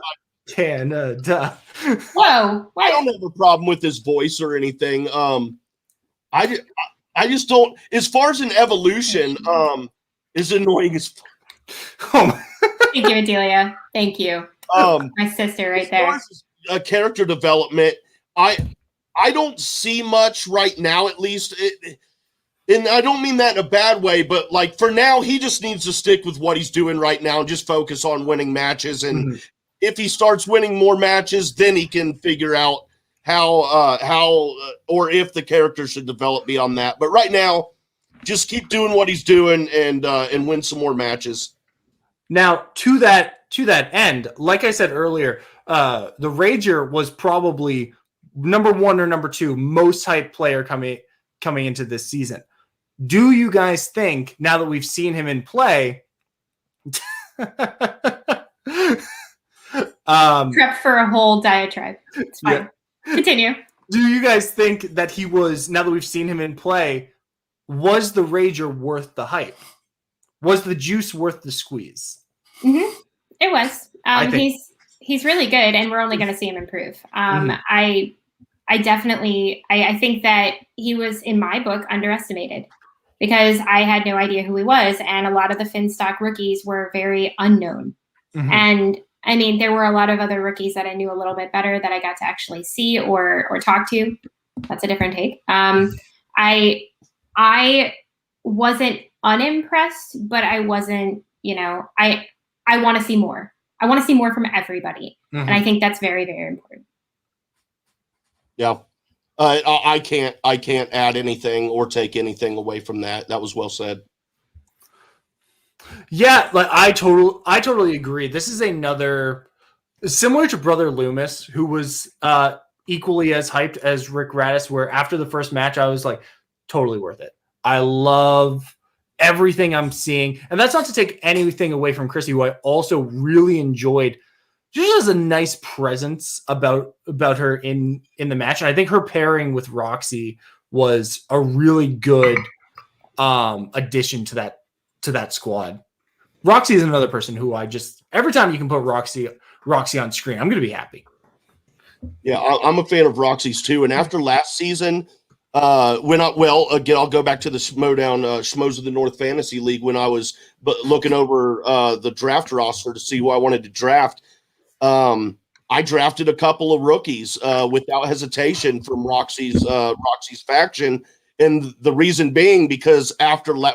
Speaker 3: Whoa! What?
Speaker 2: I don't have a problem with his voice or anything. I just don't. As far as an evolution, is annoying as.
Speaker 1: Oh.
Speaker 3: Thank you, Adelia. Thank you. My sister, right there.
Speaker 2: As far as character development, I don't see much right now. At least, and I don't mean that in a bad way, but like for now, he just needs to stick with what he's doing right now and just focus on winning matches. And if he starts winning more matches, then he can figure out how or if the character should develop beyond that. But right now, just keep doing what he's doing and win some more matches.
Speaker 1: Now, to that end, like I said earlier, the Rager was probably number 1 or number 2 most hyped player coming into this season. Do you guys think, now that we've seen him in play,
Speaker 3: prep for a whole diatribe? It's fine. Yeah. Continue.
Speaker 1: Do you guys think that he was, now that we've seen him in play, was the Rager worth the hype? Was the juice worth the squeeze?
Speaker 3: Mm-hmm. It was. He's really good, and we're only going to see him improve. I I think that he was, in my book, underestimated because I had no idea who he was. And a lot of the Finstock rookies were very unknown. Mm-hmm. And I mean, there were a lot of other rookies that I knew a little bit better that I got to actually see or talk to. That's a different take. I wasn't unimpressed, but I wasn't, I want to see more. I want to see more from everybody. Mm-hmm. And I think that's very, very important.
Speaker 2: Yeah. I can't add anything or take anything away from that. That was well said.
Speaker 1: Yeah, like I totally agree. This is another similar to Brother Loomis, who was equally as hyped as Rick Radis, where after the first match, I was like, totally worth it. I love everything I'm seeing. And that's not to take anything away from Chrissy, who I also really enjoyed. She just has a nice presence about her in the match. And I think her pairing with Roxy was a really good addition to that squad. Roxy is another person who I just, every time you can put Roxy on screen, I'm going to be happy.
Speaker 2: Yeah, I'm a fan of Roxy's too. And after last season, I'll go back to the Schmoedown, Schmoes of the North Fantasy League, when I was looking over the draft roster to see who I wanted to draft. I drafted a couple of rookies without hesitation from Roxy's faction. And the reason being because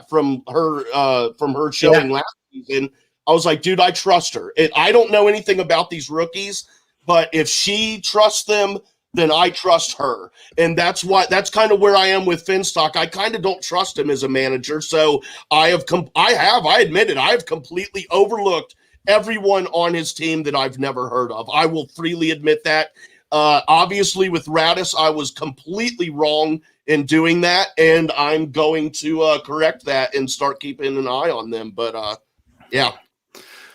Speaker 2: from her showing last season, I was like, dude, I trust her. I don't know anything about these rookies, but if she trusts them, then I trust her. And that's kind of where I am with Finstock. I kind of don't trust him as a manager. So I admit it, I have completely overlooked everyone on his team that I've never heard of. I will freely admit that. Obviously with Radis, I was completely wrong in doing that, and I'm going to correct that and start keeping an eye on them. But yeah.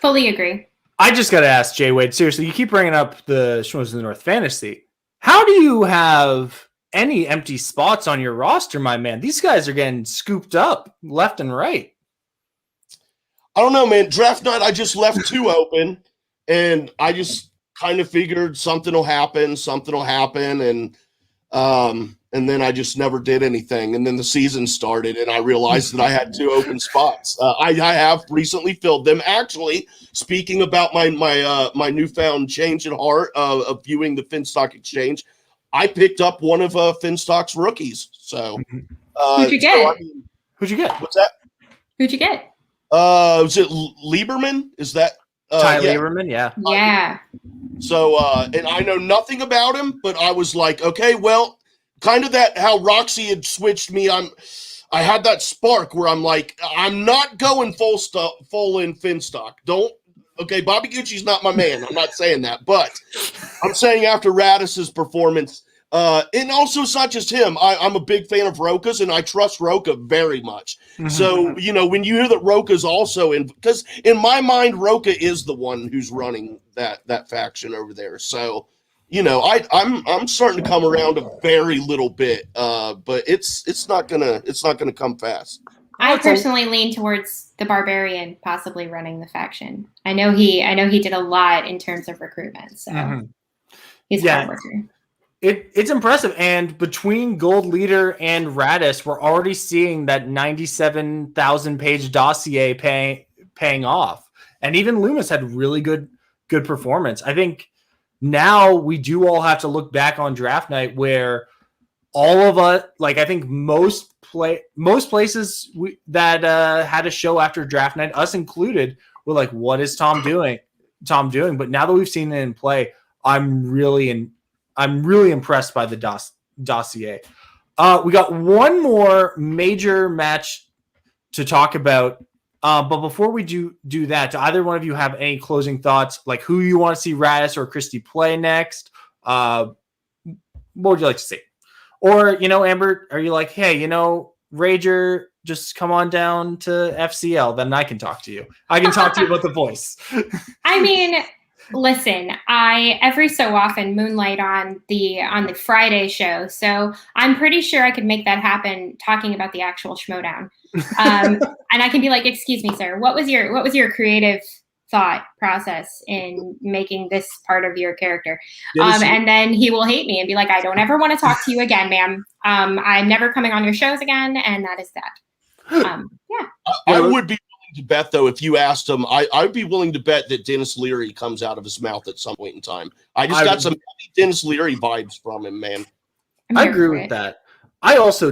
Speaker 3: Fully agree.
Speaker 1: I just got to ask Jwade, seriously, you keep bringing up the Schmoes of the North Fantasy. How do you have any empty spots on your roster, my man? These guys are getting scooped up left and right.
Speaker 2: I don't know, man. Draft night, I just left 2 open, and I just kind of figured something will happen, and then I just never did anything. And then the season started, and I realized that I had 2 open spots. I have recently filled them. Actually, speaking about my newfound change in heart of viewing the Finstock Exchange, I picked up one of Finstock's rookies. So,
Speaker 3: who'd you get?
Speaker 1: Who'd you get?
Speaker 2: What's that?
Speaker 3: Who'd you get?
Speaker 2: Was it Lieberman? Is that
Speaker 1: Ty Lieberman? Yeah.
Speaker 3: Yeah.
Speaker 2: So, and I know nothing about him, but I was like, okay, well, kind of that how Roxy had switched me. I had that spark where I'm like, I'm not going full in Finstock. Okay, Bobby Gucci's not my man. I'm not saying that, but I'm saying after Radis's performance, and also it's not just him. I'm a big fan of Roka's, and I trust Roka very much. Mm-hmm. So, when you hear that Roka's also because in my mind, Roka is the one who's running that faction over there. So, I'm starting to come around a very little bit, but it's not gonna come fast.
Speaker 3: I personally lean towards the Barbarian possibly running the faction. I know he did a lot in terms of recruitment, so he's a hard worker.
Speaker 1: It's impressive, and between Gold Leader and Radis, we're already seeing that 97,000-page dossier paying off, and even Loomis had really good performance. I think now we do all have to look back on draft night where all of us, like I think most places that had a show after draft night, us included, were like, what is Tom doing? But now that we've seen it in play, I'm really impressed by the dossier. We got one more major match to talk about. But before we do that, do either one of you have any closing thoughts, like who you want to see Radis or Christy play next? What would you like to see? Or, Amber, are you like, hey, Rager, just come on down to FCL, then I can talk to you. I can talk to you about the voice.
Speaker 3: I mean, listen, I every so often moonlight on the Friday show, so I'm pretty sure I could make that happen talking about the actual Schmoedown. And I can be like, excuse me, sir, what was your creative thought process in making this part of your character.
Speaker 2: Dennis,
Speaker 3: And then he will hate me and be like, I don't ever want to talk to you again, ma'am. I'm never coming on your shows again. And that is that. Yeah.
Speaker 2: I would be willing to bet, though, if you asked him, I'd be willing to bet that Dennis Leary comes out of his mouth at some point in time. I got some heavy Dennis Leary vibes from him, man.
Speaker 1: I agree with that.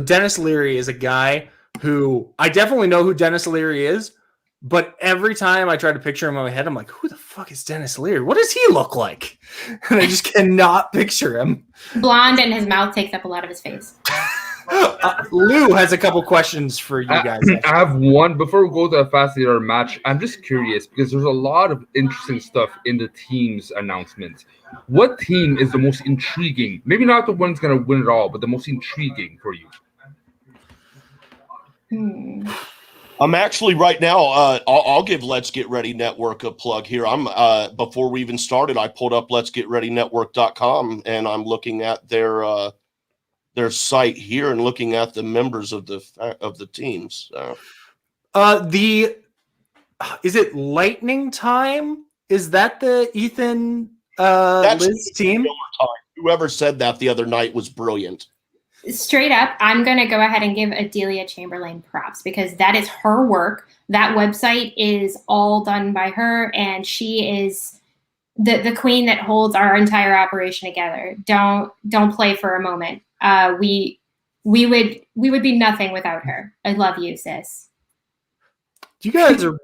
Speaker 1: Dennis Leary is a guy who I definitely know who Dennis Leary is, but every time I try to picture him in my head, I'm like, who the fuck is Dennis Leary? What does he look like? And I just cannot picture him.
Speaker 3: Blonde and his mouth takes up a lot of his face.
Speaker 1: Lou has a couple questions for you guys.
Speaker 4: I have one. Before we go to the Fascinator match, I'm just curious because there's a lot of interesting stuff in the team's announcements. What team is the most intriguing? Maybe not the one that's going to win it all, but the most intriguing for you?
Speaker 2: I'm actually right now. I'll give Let's Get Ready Network a plug here. I'm before we even started, I pulled up Let'sGetReadyNetwork.com and I'm looking at their site here and looking at the members of the teams.
Speaker 1: Is it Lightning Time? Is that the Ethan Liz team?
Speaker 2: Whoever said that the other night was brilliant.
Speaker 3: Straight up, I'm going to go ahead and give Adelia Chamberlain props because that is her work. That website is all done by her, and she is the queen that holds our entire operation together. Don't play for a moment. We would be nothing without her. I love you, sis.
Speaker 1: You guys are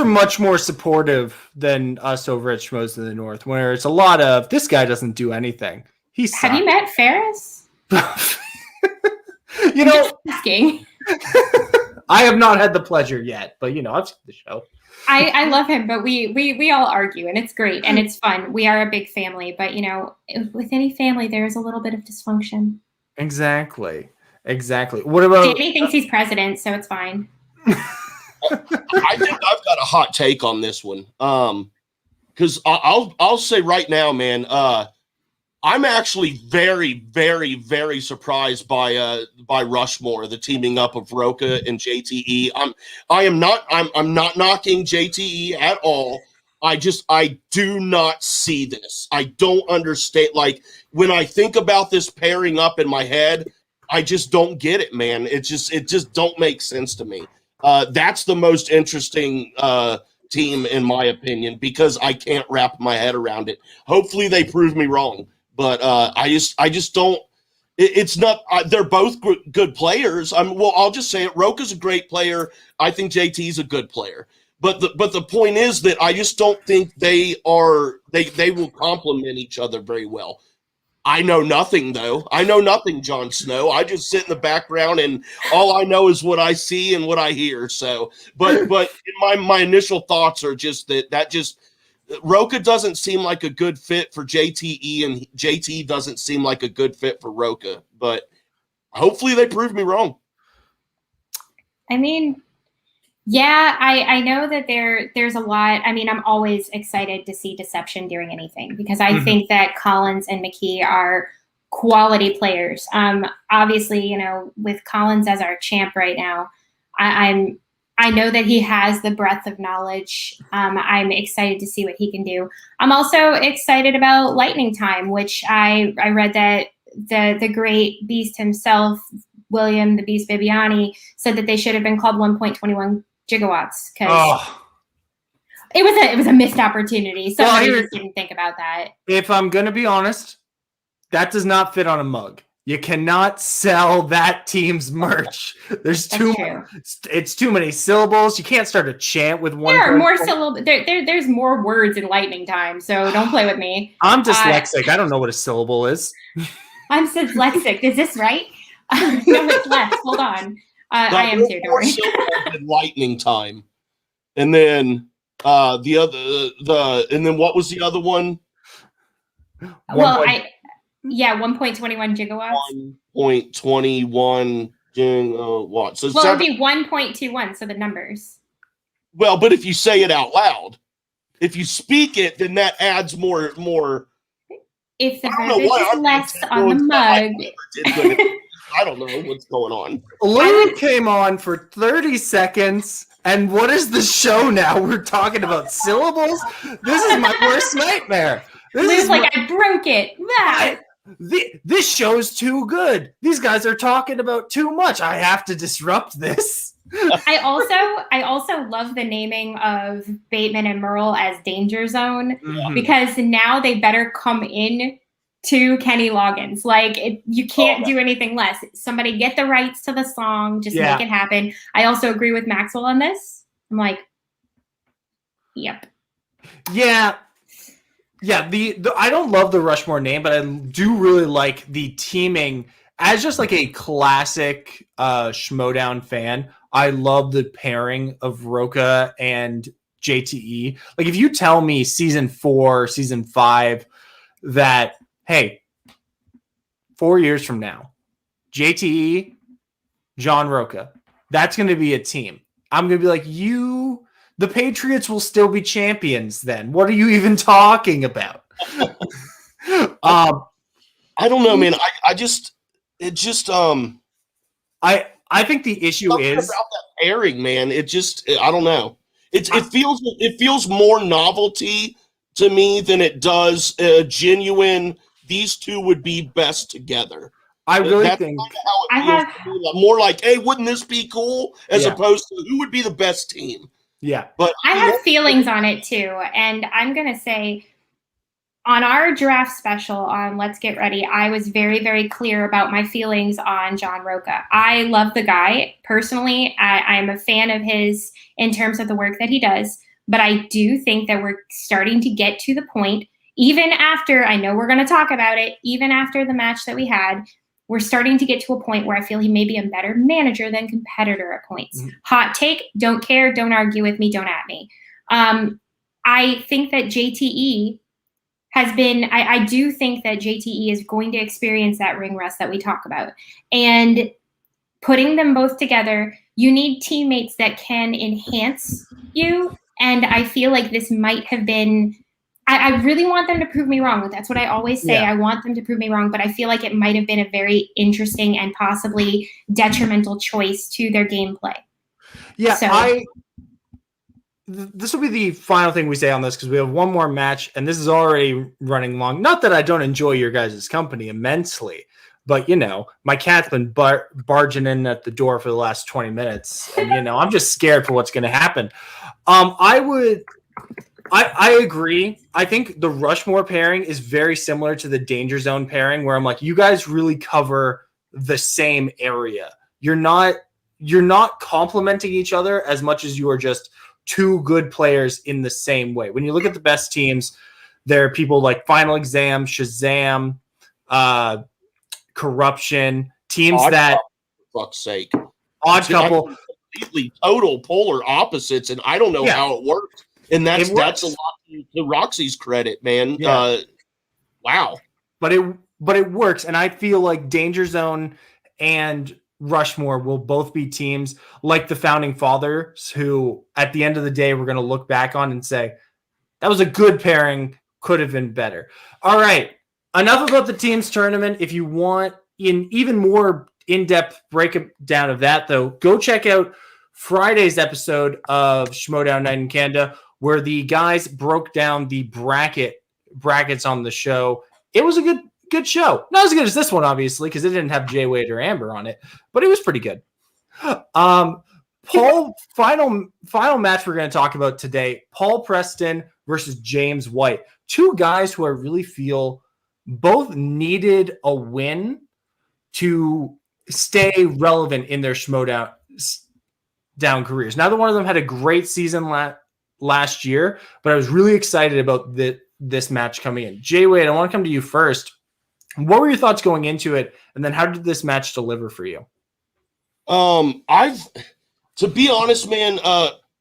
Speaker 1: much more supportive than us over at Schmoes in the North, where it's a lot of this guy doesn't do anything.
Speaker 3: Have you met Ferris?
Speaker 1: You know,
Speaker 3: asking.
Speaker 1: I have not had the pleasure yet, but I've seen the show.
Speaker 3: I love him, but we all argue, and it's great and it's fun. We are a big family, but with any family, there is a little bit of dysfunction. Exactly.
Speaker 1: What about
Speaker 3: Danny thinks he's president, so it's fine.
Speaker 2: I think I've got a hot take on this one. Because I'll say right now, man, I'm actually very, very, very surprised by Rushmore, the teaming up of Roka and JTE. I'm not knocking JTE at all. I do not see this. I don't understand. Like when I think about this pairing up in my head, I just don't get it, man. It just don't make sense to me. That's the most interesting team in my opinion because I can't wrap my head around it. Hopefully they prove me wrong. But I just don't. It's not. They're both good players. I'll just say it. Roka's a great player. I think JT's a good player. But the point is that I just don't think they will complement each other very well. I know nothing though. I know nothing, Jon Snow. I just sit in the background and all I know is what I see and what I hear. So, but my initial thoughts are just that just. Roka doesn't seem like a good fit for JTE, and JT doesn't seem like a good fit for Roka. But hopefully they prove me wrong.
Speaker 3: I mean, yeah, I know that there's a lot. I mean, I'm always excited to see Deception doing anything because I think that Collins and McKee are quality players. Obviously, with Collins as our champ right now, I know that he has the breadth of knowledge. I'm excited to see what he can do. I'm also excited about Lightning Time, which I read that the great beast himself, William the Beast Bibiani, said that they should have been called 1.21 gigawatts because it was a missed opportunity. So I just didn't think about that.
Speaker 1: If I'm going to be honest, that does not fit on a mug. You cannot sell that team's merch. It's too many syllables. You can't start a chant with one.
Speaker 3: There are more syllables. There's more words in Lightning Time, so don't play with me.
Speaker 1: I'm dyslexic. I don't know what a syllable is.
Speaker 3: I'm dyslexic. Is this right? No, it's less. Hold on. I am too. Don't worry.
Speaker 2: Lightning Time, and then and then what was the other one?
Speaker 3: Well, 1.21 gigawatts.
Speaker 2: 1.21 gigawatts. So
Speaker 3: it would be 1.21, so the numbers.
Speaker 2: Well, but if you say it out loud, if you speak it, then that adds more.
Speaker 3: If the verbiage is less on the mug.
Speaker 2: I don't know what's going on.
Speaker 1: Lou came on for 30 seconds And what is the show now? We're talking about syllables? This is my worst nightmare.
Speaker 3: Lou's like, I broke it.
Speaker 1: This show's too good. These guys are talking about too much. I have to disrupt this.
Speaker 3: I also love the naming of Bateman and Merle as Danger Zone, because now they better come in to Kenny Loggins. Like, you can't do anything less. Somebody get the rights to the song, just make it happen. I also agree with Maxwell on this. I'm like, yep.
Speaker 1: Yeah. Yeah, I don't love the Rushmore name, but I do really like the teaming. As just like a classic Schmoedown fan, I love the pairing of Roca and JTE. Like, if you tell me season 4, season 5, that, hey, 4 years from now, JTE, John Roca, that's going to be a team. I'm going to be like, the Patriots will still be champions then. What are you even talking about?
Speaker 2: I don't know, man. I
Speaker 1: think the issue is
Speaker 2: about that pairing, man. I don't know. It feels more novelty to me than it does genuine. These two would be best together.
Speaker 1: I really think
Speaker 2: how it feels more like, hey, wouldn't this be cool? As opposed to who would be the best team.
Speaker 1: Yeah.
Speaker 2: But
Speaker 3: I have feelings on it too. And I'm going to say, on our draft special on Let's Get Ready, I was very, very clear about my feelings on John Roca. I love the guy. Personally, I'm a fan of his in terms of the work that he does. But I do think that we're starting to get to the point, even after, I know we're going to talk about it, even after the match that we had, we're starting to get to a point where I feel he may be a better manager than competitor at points. Hot take, don't care, don't argue with me, don't at me. I think that JTE has been, I do think that JTE is going to experience that ring rust that we talk about. And putting them both together, you need teammates that can enhance you. And I feel like this might have been, I really want them to prove me wrong. That's what I always say. I want them to prove me wrong, but I feel like it might have been a very interesting and possibly detrimental choice to their gameplay.
Speaker 1: Yeah, so, this will be the final thing we say on this, because we have one more match, and this is already running long. Not that I don't enjoy your guys' company immensely, but, my cat's been barging in at the door for the last 20 minutes, and, I'm just scared for what's going to happen. I agree. I think the Rushmore pairing is very similar to the Danger Zone pairing, where I'm like, you guys really cover the same area. You're not complementing each other as much as you are just two good players in the same way. When you look at the best teams, there are people like Final Exam, Shazam, Corruption, teams that,
Speaker 2: for fuck's sake,
Speaker 1: Odd Couple,
Speaker 2: completely total polar opposites, and I don't know how it works. And that's a lot to Roxy's credit, man.
Speaker 1: Yeah.
Speaker 2: Wow.
Speaker 1: But it works, and I feel like Danger Zone and Rushmore will both be teams like the Founding Fathers, who at the end of the day we're going to look back on and say, that was a good pairing, could have been better. All right, enough about the teams tournament. If you want an even more in-depth breakdown of that, though, go check out Friday's episode of Schmoedown Night in Canada, where the guys broke down the brackets on the show. It was a good show. Not as good as this one, obviously, because it didn't have Jwade or Amber on it, but it was pretty good. Paul, final match we're going to talk about today, Paul Preston versus James White. Two guys who I really feel both needed a win to stay relevant in their Schmoedown careers. Neither one of them had a great season last year, but I was really excited about this match coming in. Jwade, I want to come to you first. What were your thoughts going into it, and then how did this match deliver for you?
Speaker 2: To be honest, man,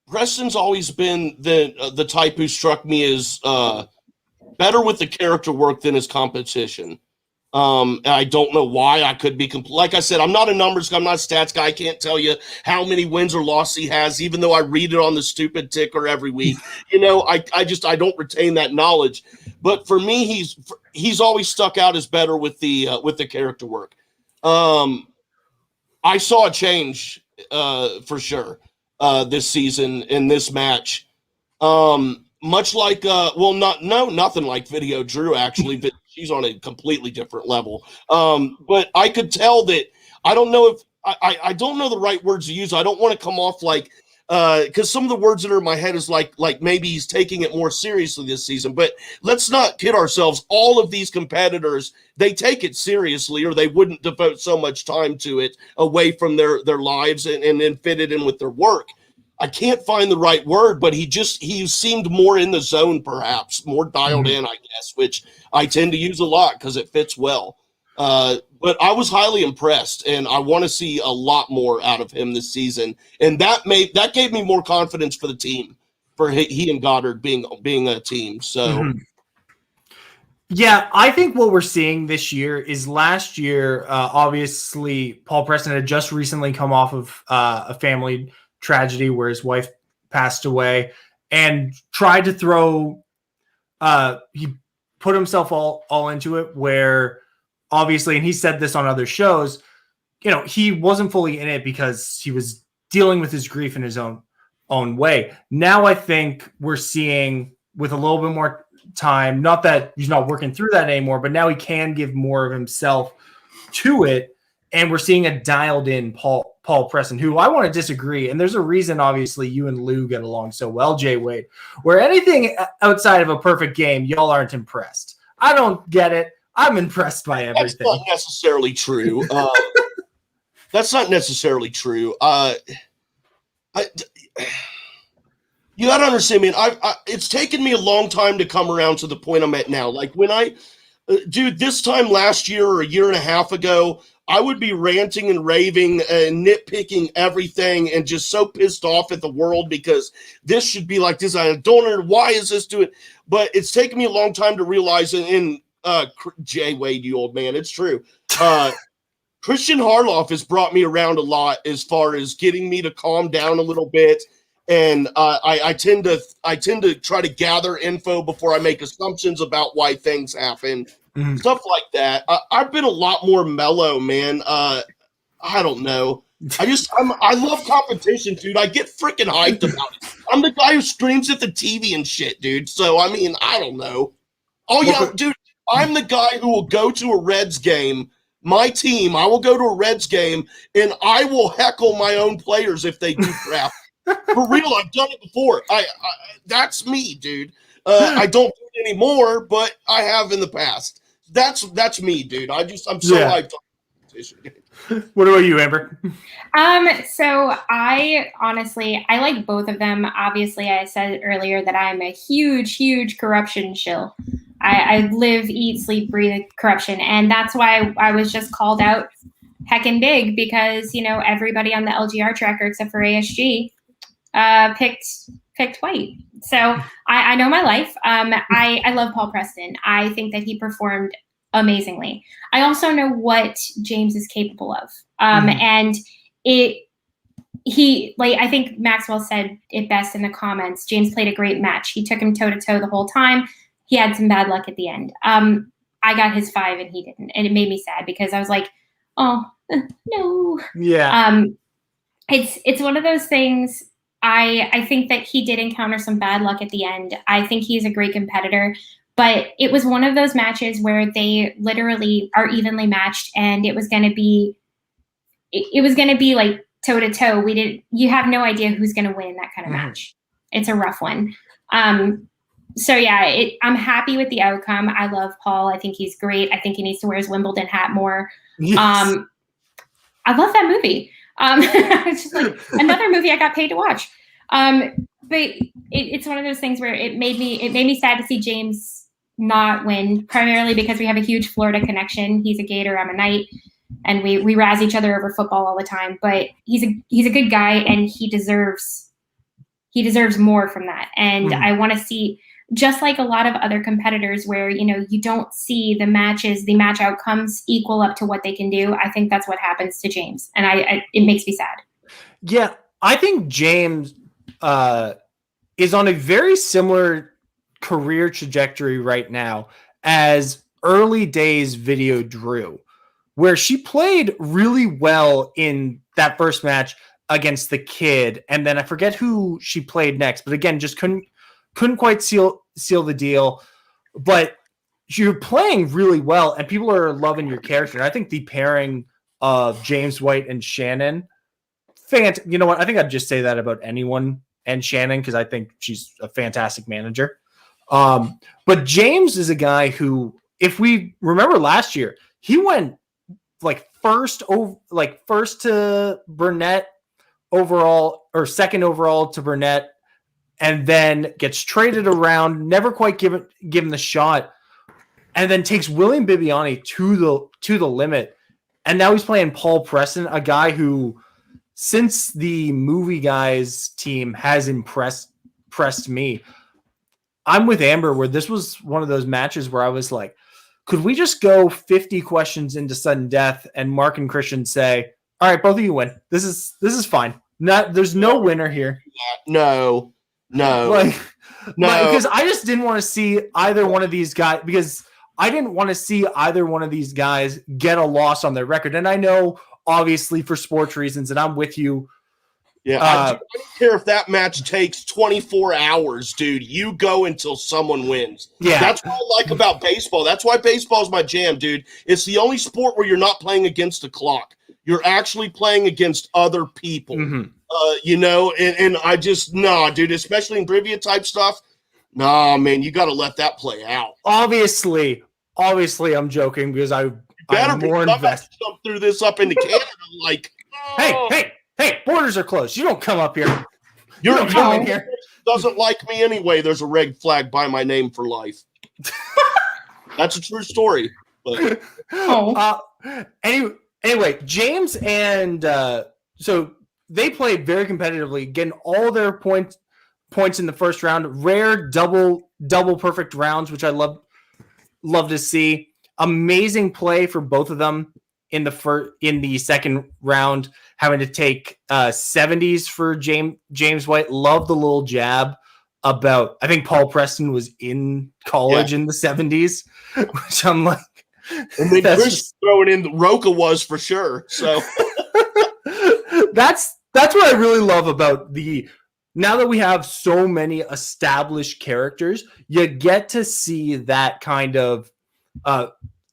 Speaker 2: Preston's always been the type who struck me as better with the character work than his competition. And I don't know why. I could be like I said, I'm not a numbers guy, I'm not a stats guy. I can't tell you how many wins or losses he has, even though I read it on the stupid ticker every week. I don't retain that knowledge. But for me, he's always stuck out as better with the character work. I saw a change for sure. this season in this match. Much like nothing like Video Drew, actually, but she's on a completely different level. But I could tell that I don't know if I don't know the right words to use. I don't want to come off like because some of the words that are in my head is like maybe he's taking it more seriously this season. But let's not kid ourselves. All of these competitors, they take it seriously, or they wouldn't devote so much time to it away from their lives and then fit it in with their work. I can't find the right word, but he seemed more in the zone, perhaps more dialed in, I guess, which I tend to use a lot because it fits well. But I was highly impressed, and I want to see a lot more out of him this season. And that gave me more confidence for the team, for he and Goddard being a team. So,
Speaker 1: yeah, I think what we're seeing this year is last year. Obviously, Paul Preston had just recently come off of a family tragedy where his wife passed away, and tried to throw. He put himself all into it, where obviously, and he said this on other shows, he wasn't fully in it because he was dealing with his grief in his own way. Now I think we're seeing, with a little bit more time, not that he's not working through that anymore, but now he can give more of himself to it. And we're seeing a dialed in Paul Preston, who I want to disagree. And there's a reason, obviously, you and Lou get along so well, Jwade, where anything outside of a perfect game, y'all aren't impressed. I don't get it. I'm impressed by everything.
Speaker 2: That's not necessarily true. That's not necessarily true. You got to understand, man. It's taken me a long time to come around to the point I'm at now. Like when this time last year or a year and a half ago, I would be ranting and raving and nitpicking everything and just so pissed off at the world because this should be like this. I don't know why is this doing. But it's taken me a long time to realize Jwade, you old man, it's true. Christian Harloff has brought me around a lot as far as getting me to calm down a little bit, and I tend to try to gather info before I make assumptions about why things happen, stuff like that. I've been a lot more mellow, man. I don't know. I love competition, dude. I get freaking hyped about it. I'm the guy who screams at the TV and shit, dude. So I mean, I don't know. Oh yeah, dude. I'm the guy who will go to a Reds game, my team. I will go to a Reds game, and I will heckle my own players if they do crap. For real, I've done it before. That's me, dude. I don't do it anymore, but I have in the past. That's me, dude. I'm so hyped on competition.
Speaker 1: What about you, Amber?
Speaker 3: So I like both of them. Obviously, I said earlier that I'm a huge corruption shill. I live, eat, sleep, breathe corruption. And that's why I was just called out heckin' big because, everybody on the LGR tracker except for ASG picked white. So I know my life. I love Paul Preston. I think that he performed amazingly. I also know what James is capable of. And I think Maxwell said it best in the comments. James played a great match. He took him toe to toe the whole time. He had some bad luck at the end. I got his 5 and he didn't. And it made me sad because I was like, oh, no.
Speaker 1: Yeah.
Speaker 3: It's one of those things. I think that he did encounter some bad luck at the end. I think he's a great competitor. But it was one of those matches where they literally are evenly matched and it was going to be like toe to toe. You have no idea who's going to win that kind of match. It's a rough one. So yeah, I'm happy with the outcome. I love Paul. I think he's great. I think he needs to wear his Wimbledon hat more. Yes. I love that movie. It's just like another movie I got paid to watch. But it's one of those things where it made me sad to see James not win, primarily because we have a huge Florida connection. He's a Gator, I'm a Knight, and we razz each other over football all the time. But he's a good guy, and he deserves more from that. And I want to see, just like a lot of other competitors where, you don't see the match outcomes equal up to what they can do. I think that's what happens to James. And it makes me sad.
Speaker 1: Yeah. I think James is on a very similar career trajectory right now as early days Video Drew, where she played really well in that first match against the kid, and then I forget who she played next, but again, just couldn't quite seal the deal. But you're playing really well, and people are loving your character. And I think the pairing of James White and Shannon, you know what? I think I'd just say that about anyone and Shannon, because I think she's a fantastic manager. But James is a guy who, if we remember last year, he went like first to Burnett overall, or second overall to Burnett, and then gets traded around, never quite given the shot, and then takes William Bibiani to the limit. And now he's playing Paul Preston, a guy who, since the Movie Guys team, has impressed me. I'm with Amber, where this was one of those matches where I was like, could we just go 50 questions into sudden death and Mark and Christian say, all right, both of you win. This is fine. There's no winner here.
Speaker 2: No.
Speaker 1: Because I just didn't want to see either one of these guys, because I didn't want to see either one of these guys get a loss on their record. And I know, obviously, for sports reasons, and I'm with you.
Speaker 2: Yeah, I don't care if that match takes 24 hours, dude. You go until someone wins.
Speaker 1: Yeah.
Speaker 2: That's what I like about baseball. That's why baseball is my jam, dude. It's the only sport where you're not playing against the clock. You're actually playing against other people.
Speaker 1: Mm-hmm.
Speaker 2: And I just, dude, especially in trivia type stuff. Man, you got to let that play out.
Speaker 1: Obviously, I'm joking, because I'm more invested.
Speaker 2: Jump through this up into Canada, like,
Speaker 1: Hey, borders are closed. You don't come up here.
Speaker 2: You
Speaker 1: don't come in here.
Speaker 2: Doesn't like me anyway. There's a red flag by my name for life. That's a true story. But.
Speaker 1: Anyway, James and so they played very competitively, getting all their points in the first round. Rare double perfect rounds, which I love to see. Amazing play for both of them in the second round, having to take 70s for James White. Love the little jab about, I think Paul Preston was in college in the 70s, which I'm like,
Speaker 2: and then Chris throwing in the Roca was for sure. So
Speaker 1: that's what I really love about now that we have so many established characters, you get to see that kind of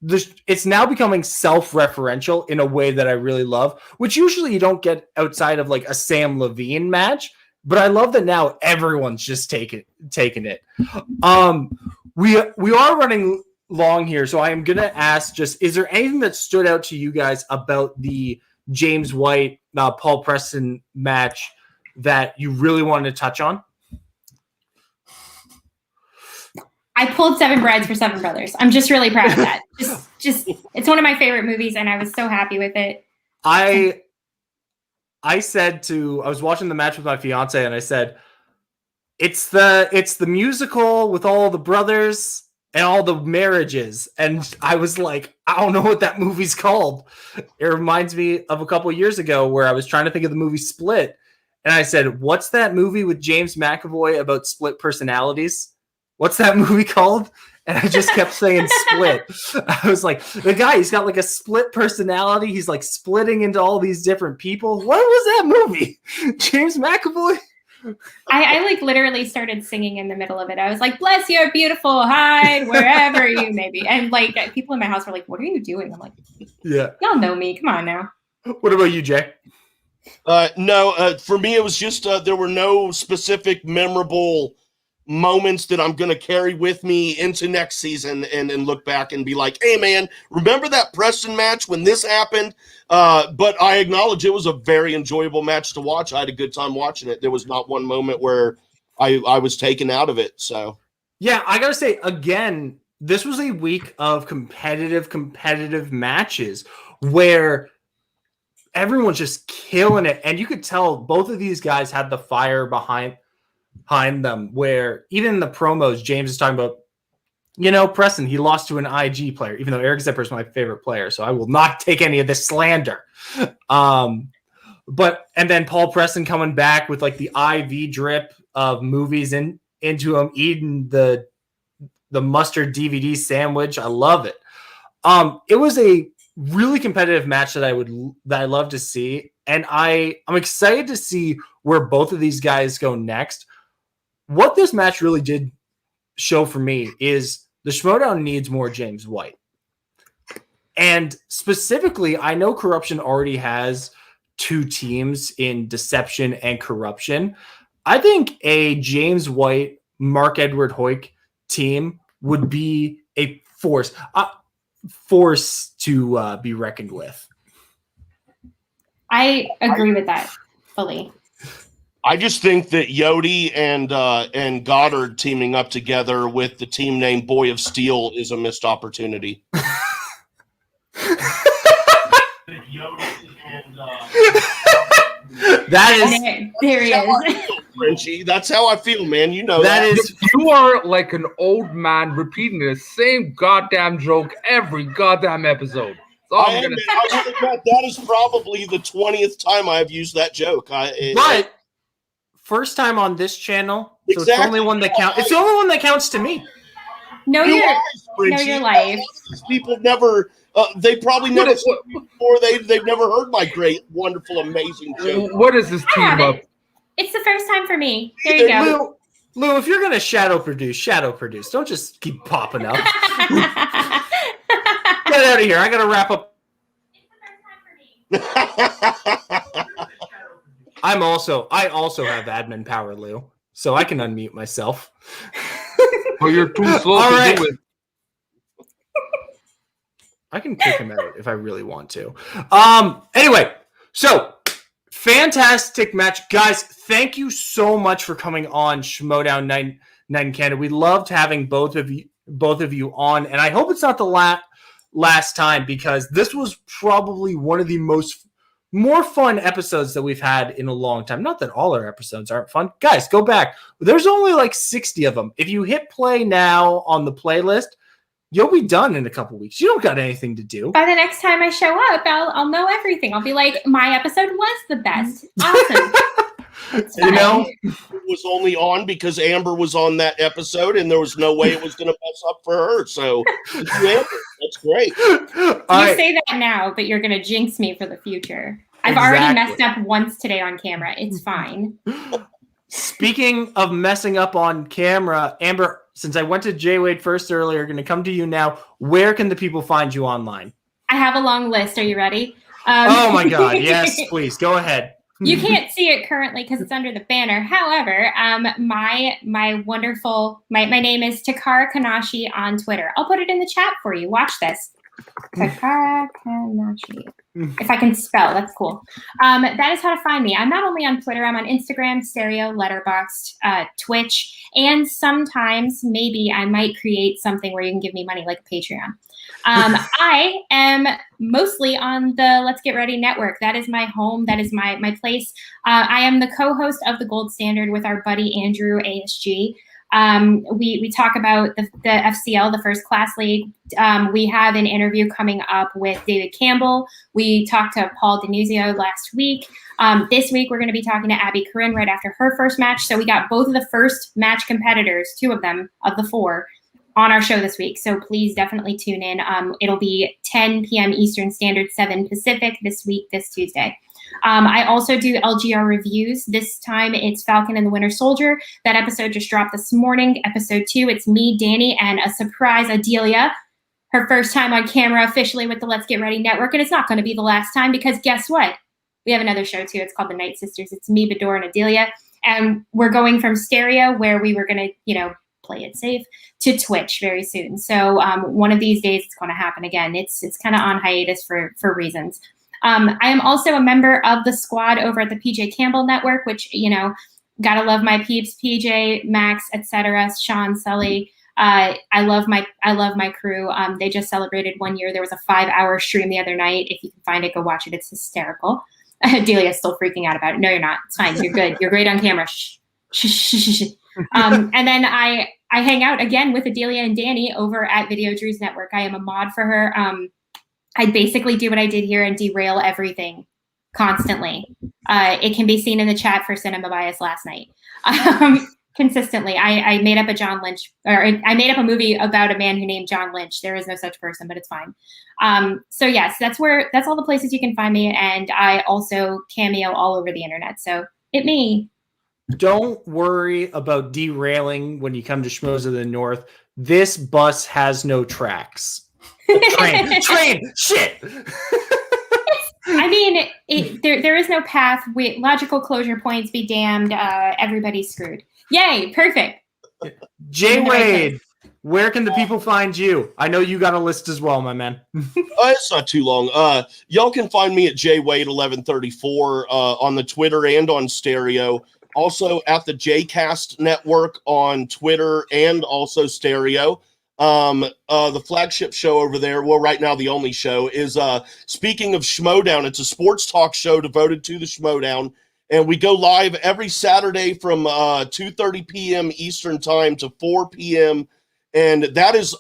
Speaker 1: it's now becoming self-referential in a way that I really love, which usually you don't get outside of like a Sam Levine match. But I love that now everyone's just taking it. We are running long here, so I am gonna ask, just, is there anything that stood out to you guys about the James White Paul Preston match that you really wanted to touch on?
Speaker 3: I pulled 7 brides for 7 brothers. I'm just really proud of that. Just it's one of my favorite movies, and I was so happy with it.
Speaker 1: I was watching the match with my fiance, and I said, it's the musical with all the brothers and all the marriages. And I was like, I don't know what that movie's called. It reminds me of a couple of years ago where I was trying to think of the movie Split. And I said, what's that movie with James McAvoy about split personalities? What's that movie called? And I just kept saying Split. I was like, the guy, he's got like a split personality. He's like splitting into all these different people. What was that movie? James McAvoy?
Speaker 3: I like literally started singing in the middle of it. I was like, bless your beautiful hide wherever you may be. And like people in my house were like, what are you doing? I'm like,
Speaker 1: yeah,
Speaker 3: y'all know me. Come on now.
Speaker 1: What about you, Jay?
Speaker 2: No, for me, it was just there were no specific memorable moments that I'm going to carry with me into next season and look back and be like, hey, man, remember that Preston match when this happened? But I acknowledge it was a very enjoyable match to watch. I had a good time watching it. There was not one moment where I was taken out of it. So,
Speaker 1: yeah, I got to say, again, this was a week of competitive matches where everyone's just killing it. And you could tell both of these guys had the fire behind them, where even in the promos, James is talking about, Preston, he lost to an IG player, even though Eric Zipper is my favorite player. So I will not take any of this slander. And then Paul Preston coming back with like the IV drip of movies into him, eating the mustard DVD sandwich. I love it. It was a really competitive match that I love to see, and I'm excited to see where both of these guys go next. What this match really did show for me is the Schmoedown needs more James White. And specifically, I know Corruption already has 2 teams in Deception and Corruption. I think a James White, Mark Edward Hoyk team would be a force to be reckoned with.
Speaker 3: I agree with that fully.
Speaker 2: I just think that Jwade and Goddard teaming up together with the team name Boy of Steel is a missed opportunity.
Speaker 3: There he is.
Speaker 2: Frenchie, that's how I feel, man. You know
Speaker 1: that is.
Speaker 4: You are like an old man repeating the same goddamn joke every goddamn episode.
Speaker 2: That is probably the 20th time I've used that joke.
Speaker 1: But first time on this channel, so
Speaker 2: exactly.
Speaker 1: it's the only one that counts. It's the only one that counts to me.
Speaker 3: Know your life.
Speaker 2: These people never. They probably never before. They've never heard my great, wonderful, amazing joke.
Speaker 4: What is this team up?
Speaker 3: It's the first time for me. There you go.
Speaker 1: Lou, if you're gonna shadow produce. Don't just keep popping up. Get out of here. I gotta wrap up.
Speaker 3: It's the first time for me.
Speaker 1: I also have admin power, Lou, so I can unmute myself.
Speaker 4: Well, you're too slow to do it.
Speaker 1: I can kick him out if I really want to. Anyway, so fantastic match, guys. Thank you so much for coming on Schmoedown 9 in Canada. We loved having both of you on, and I hope it's not the last time, because this was probably one of the more fun episodes that we've had in a long time. Not that all our episodes aren't fun. Guys, go back. There's only like 60 of them. If you hit play now on the playlist, you'll be done in a couple weeks. You don't got anything to do.
Speaker 3: By the next time I show up, I'll know everything. I'll be like, my episode was the best. Awesome.
Speaker 2: You know, it was only on because Amber was on that episode, and there was no way it was going to mess up for her. So, Amber, that's great.
Speaker 3: You say that now, but you're going to jinx me for the future. I've already messed up once today on camera. It's fine.
Speaker 1: Speaking of messing up on camera, Amber, since I went to Jwade first earlier, going to come to you now. Where can the people find you online?
Speaker 3: I have a long list. Are you ready?
Speaker 1: Oh my God. Yes, please. Go ahead.
Speaker 3: You can't see it currently because it's under the banner. However, my wonderful, my name is Takara Kanashi on Twitter. I'll put it in the chat for you. Watch this. Takara Kanashi. If I can spell, that's cool. That is how to find me. I'm not only on Twitter, I'm on Instagram, Stereo, Letterboxd, Twitch, and sometimes maybe I might create something where you can give me money like a Patreon. I am mostly on the Let's Get Ready network. That is my home. That is my place. I am the co-host of The Gold Standard with our buddy Andrew ASG. We talk about the FCL, the First Class League. We have an interview coming up with David Campbell. We talked to Paul Denuzio last week. This week, we're going to be talking to Abby Corinne right after her first match. So we got both of the first match competitors, 2 of them of the 4, on our show this week. So please definitely tune in. It'll be 10 p.m. Eastern Standard, 7 Pacific this week, this Tuesday. I also do LGR reviews. This time it's Falcon and the Winter Soldier. That episode just dropped this morning. Episode 2, it's me, Danny, and a surprise Adelia. Her first time on camera officially with the Let's Get Ready Network. And it's not going to be the last time because guess what? We have another show too. It's called The Night Sisters. It's me, Bador, and Adelia. And we're going from stereo, where we were going to, play it safe, to Twitch very soon. So one of these days it's going to happen again. It's kind of on hiatus for reasons. I am also a member of the squad over at the PJ Campbell Network, which, gotta love my peeps, PJ, Max, etc., Sean, Sully. I love my crew. They just celebrated 1 year. There was a 5-hour stream the other night. If you can find it, go watch it. It's hysterical. Delia's still freaking out about it. No, you're not. It's fine. You're good. You're great on camera. Shh. And then I hang out again with Adelia and Danny over at Video Drew's Network. I am a mod for her. I basically do what I did here and derail everything constantly. It can be seen in the chat for Cinema Bias last night. consistently. I made up a John Lynch, or I made up a movie about a man who named John Lynch. There is no such person, but it's fine. So yes, that's all the places you can find me. And I also cameo all over the internet. So hit me.
Speaker 1: Don't worry about derailing when you come to Schmoes of the North. This bus has no tracks. Train, shit.
Speaker 3: I mean, there is no path. Logical closure points be damned. Everybody's screwed. Yay, perfect.
Speaker 1: Jwade, where can the people find you? I know you got a list as well, my man.
Speaker 2: It's not too long. Y'all can find me at Jwade1134 on the Twitter and on Stereo. Also at the Jcast network on Twitter and also Stereo. The flagship show over there, well, right now the only show, is speaking of Schmoedown. It's a sports talk show devoted to the Schmoedown, and we go live every Saturday from 2:30 p.m. Eastern time to 4 p.m. And that is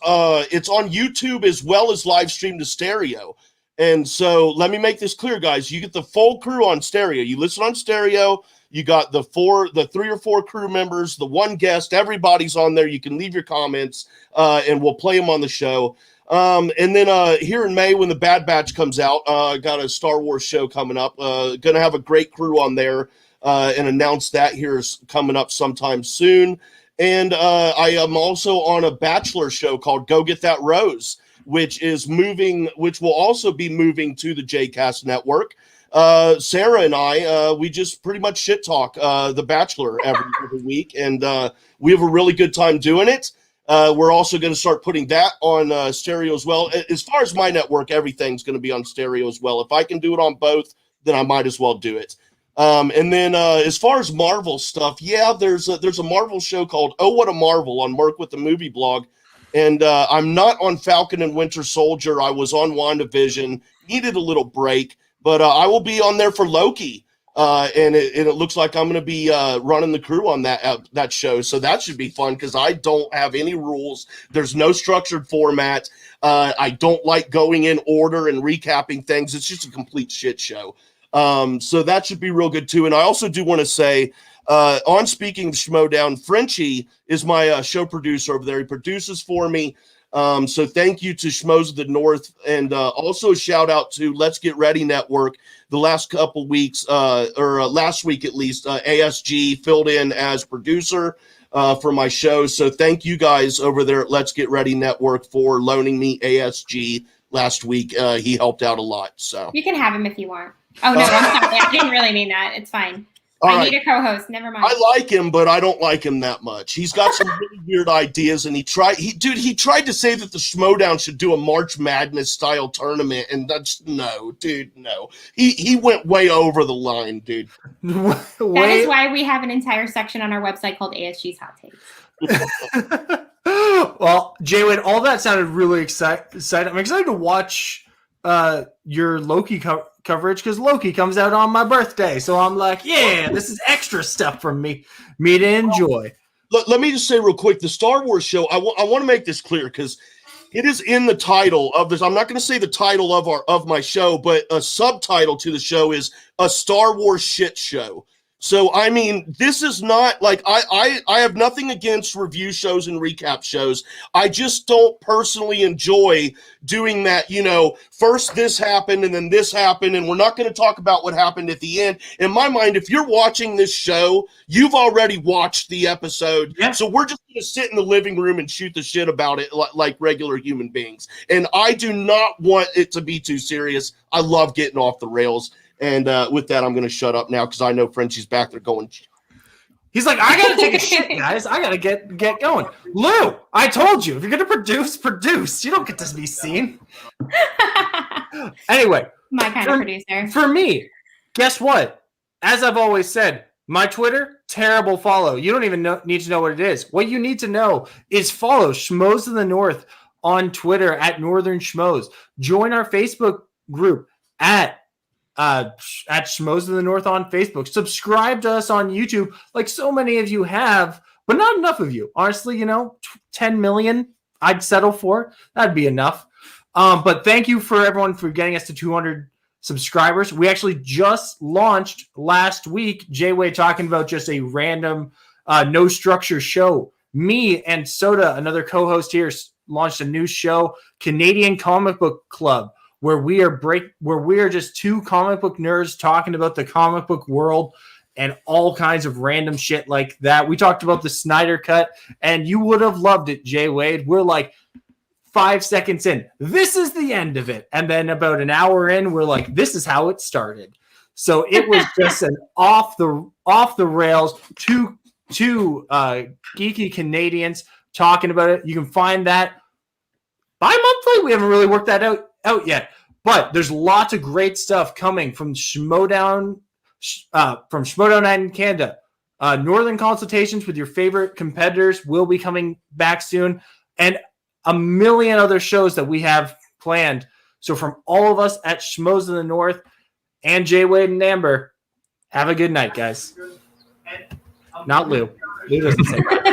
Speaker 2: it's on YouTube as well as live streamed to Stereo. And so let me make this clear, guys. You get the full crew on Stereo. You listen on Stereo. You got the 3 or 4 crew members, the one guest, everybody's on there. You can leave your comments and we'll play them on the show. And then here in May, when the Bad Batch comes out, I got a Star Wars show coming up. Going to have a great crew on there and announce that here is coming up sometime soon. And I am also on a Bachelor show called Go Get That Rose, which will also be moving to the Jcast network. Sarah and I, we just pretty much shit talk The Bachelor every week, and we have a really good time doing it. We're also going to start putting that on Stereo as well. As far as my network, everything's going to be on Stereo as well. If I can do it on both, then I might as well do it. And then as far as Marvel stuff, yeah, there's a Marvel show called Oh What a Marvel on Merc with the Movie Blog. And I'm not on Falcon and Winter Soldier. I was on WandaVision, needed a little break. But I will be on there for Loki, and it looks like I'm going to be running the crew on that show. So that should be fun because I don't have any rules. There's no structured format. I don't like going in order and recapping things. It's just a complete shit show. So that should be real good too. And I also do want to say, on speaking of Schmoedown, Frenchie is my show producer over there. He produces for me. So thank you to Schmoes of the North, and also a shout out to Let's Get Ready Network. The last couple weeks, or last week at least, ASG filled in as producer for my show. So thank you guys over there at Let's Get Ready Network for loaning me ASG last week. He helped out a lot. So
Speaker 3: you can have him if you want. Oh no, I'm sorry. I didn't really mean that. It's fine. I need a co-host. Never mind.
Speaker 2: I like him, but I don't like him that much. He's got some really weird ideas, and he tried to say that the Schmoedown should do a March Madness style tournament, and that's no. He went way over the line, dude.
Speaker 3: That is why we have an entire section on our website called ASG's Hot Takes.
Speaker 1: Well, Jwade, all that sounded really exciting. I'm excited to watch your Loki coverage because Loki comes out on my birthday. So I'm like, yeah, this is extra stuff for me to enjoy.
Speaker 2: Let me just say real quick, the Star Wars show, I want to make this clear because it is in the title of this. I'm not going to say the title of my show, but a subtitle to the show is A Star Wars Shit Show. So, I mean, this is not like I have nothing against review shows and recap shows. I just don't personally enjoy doing that, first this happened and then this happened, and we're not going to talk about what happened at the end. In my mind, if you're watching this show, you've already watched the episode. Yeah. So we're just going to sit in the living room and shoot the shit about it like regular human beings. And I do not want it to be too serious. I love getting off the rails. And with that, I'm going to shut up now because I know Frenchie's back there going.
Speaker 1: He's like, I got to take a shit, guys. I got to get going. Lou, I told you, if you're going to produce. You don't get to be seen. Anyway.
Speaker 3: My kind of producer.
Speaker 1: For me, guess what? As I've always said, my Twitter, terrible follow. You don't even need to know what it is. What you need to know is follow Schmoes of the North on Twitter at Northern Schmoes. Join our Facebook group at Schmoes of the North on Facebook. Subscribe to us on YouTube like so many of you have, but not enough of you. Honestly, 10 million I'd settle for. That'd be enough. But thank you for everyone for getting us to 200 subscribers. We actually just launched last week, Jwade talking about just a random No Structure Show. Me and Soda, another co-host here, launched a new show, Canadian Comic Book Club, where we are just two comic book nerds talking about the comic book world and all kinds of random shit like that. We talked about the Snyder Cut, and you would have loved it, Jwade. We're like 5 seconds in, this is the end of it. And then about an hour in, we're like, this is how it started. So it was just an off the rails, two geeky Canadians talking about it. You can find that bi-monthly. We haven't really worked that out yet. But there's lots of great stuff coming from Schmoedown Night in Canada. Northern consultations with your favorite competitors will be coming back soon. And a million other shows that we have planned. So from all of us at Schmoes in the North and Jwade and Amber, have a good night, guys. Not Lou. Lou doesn't say that.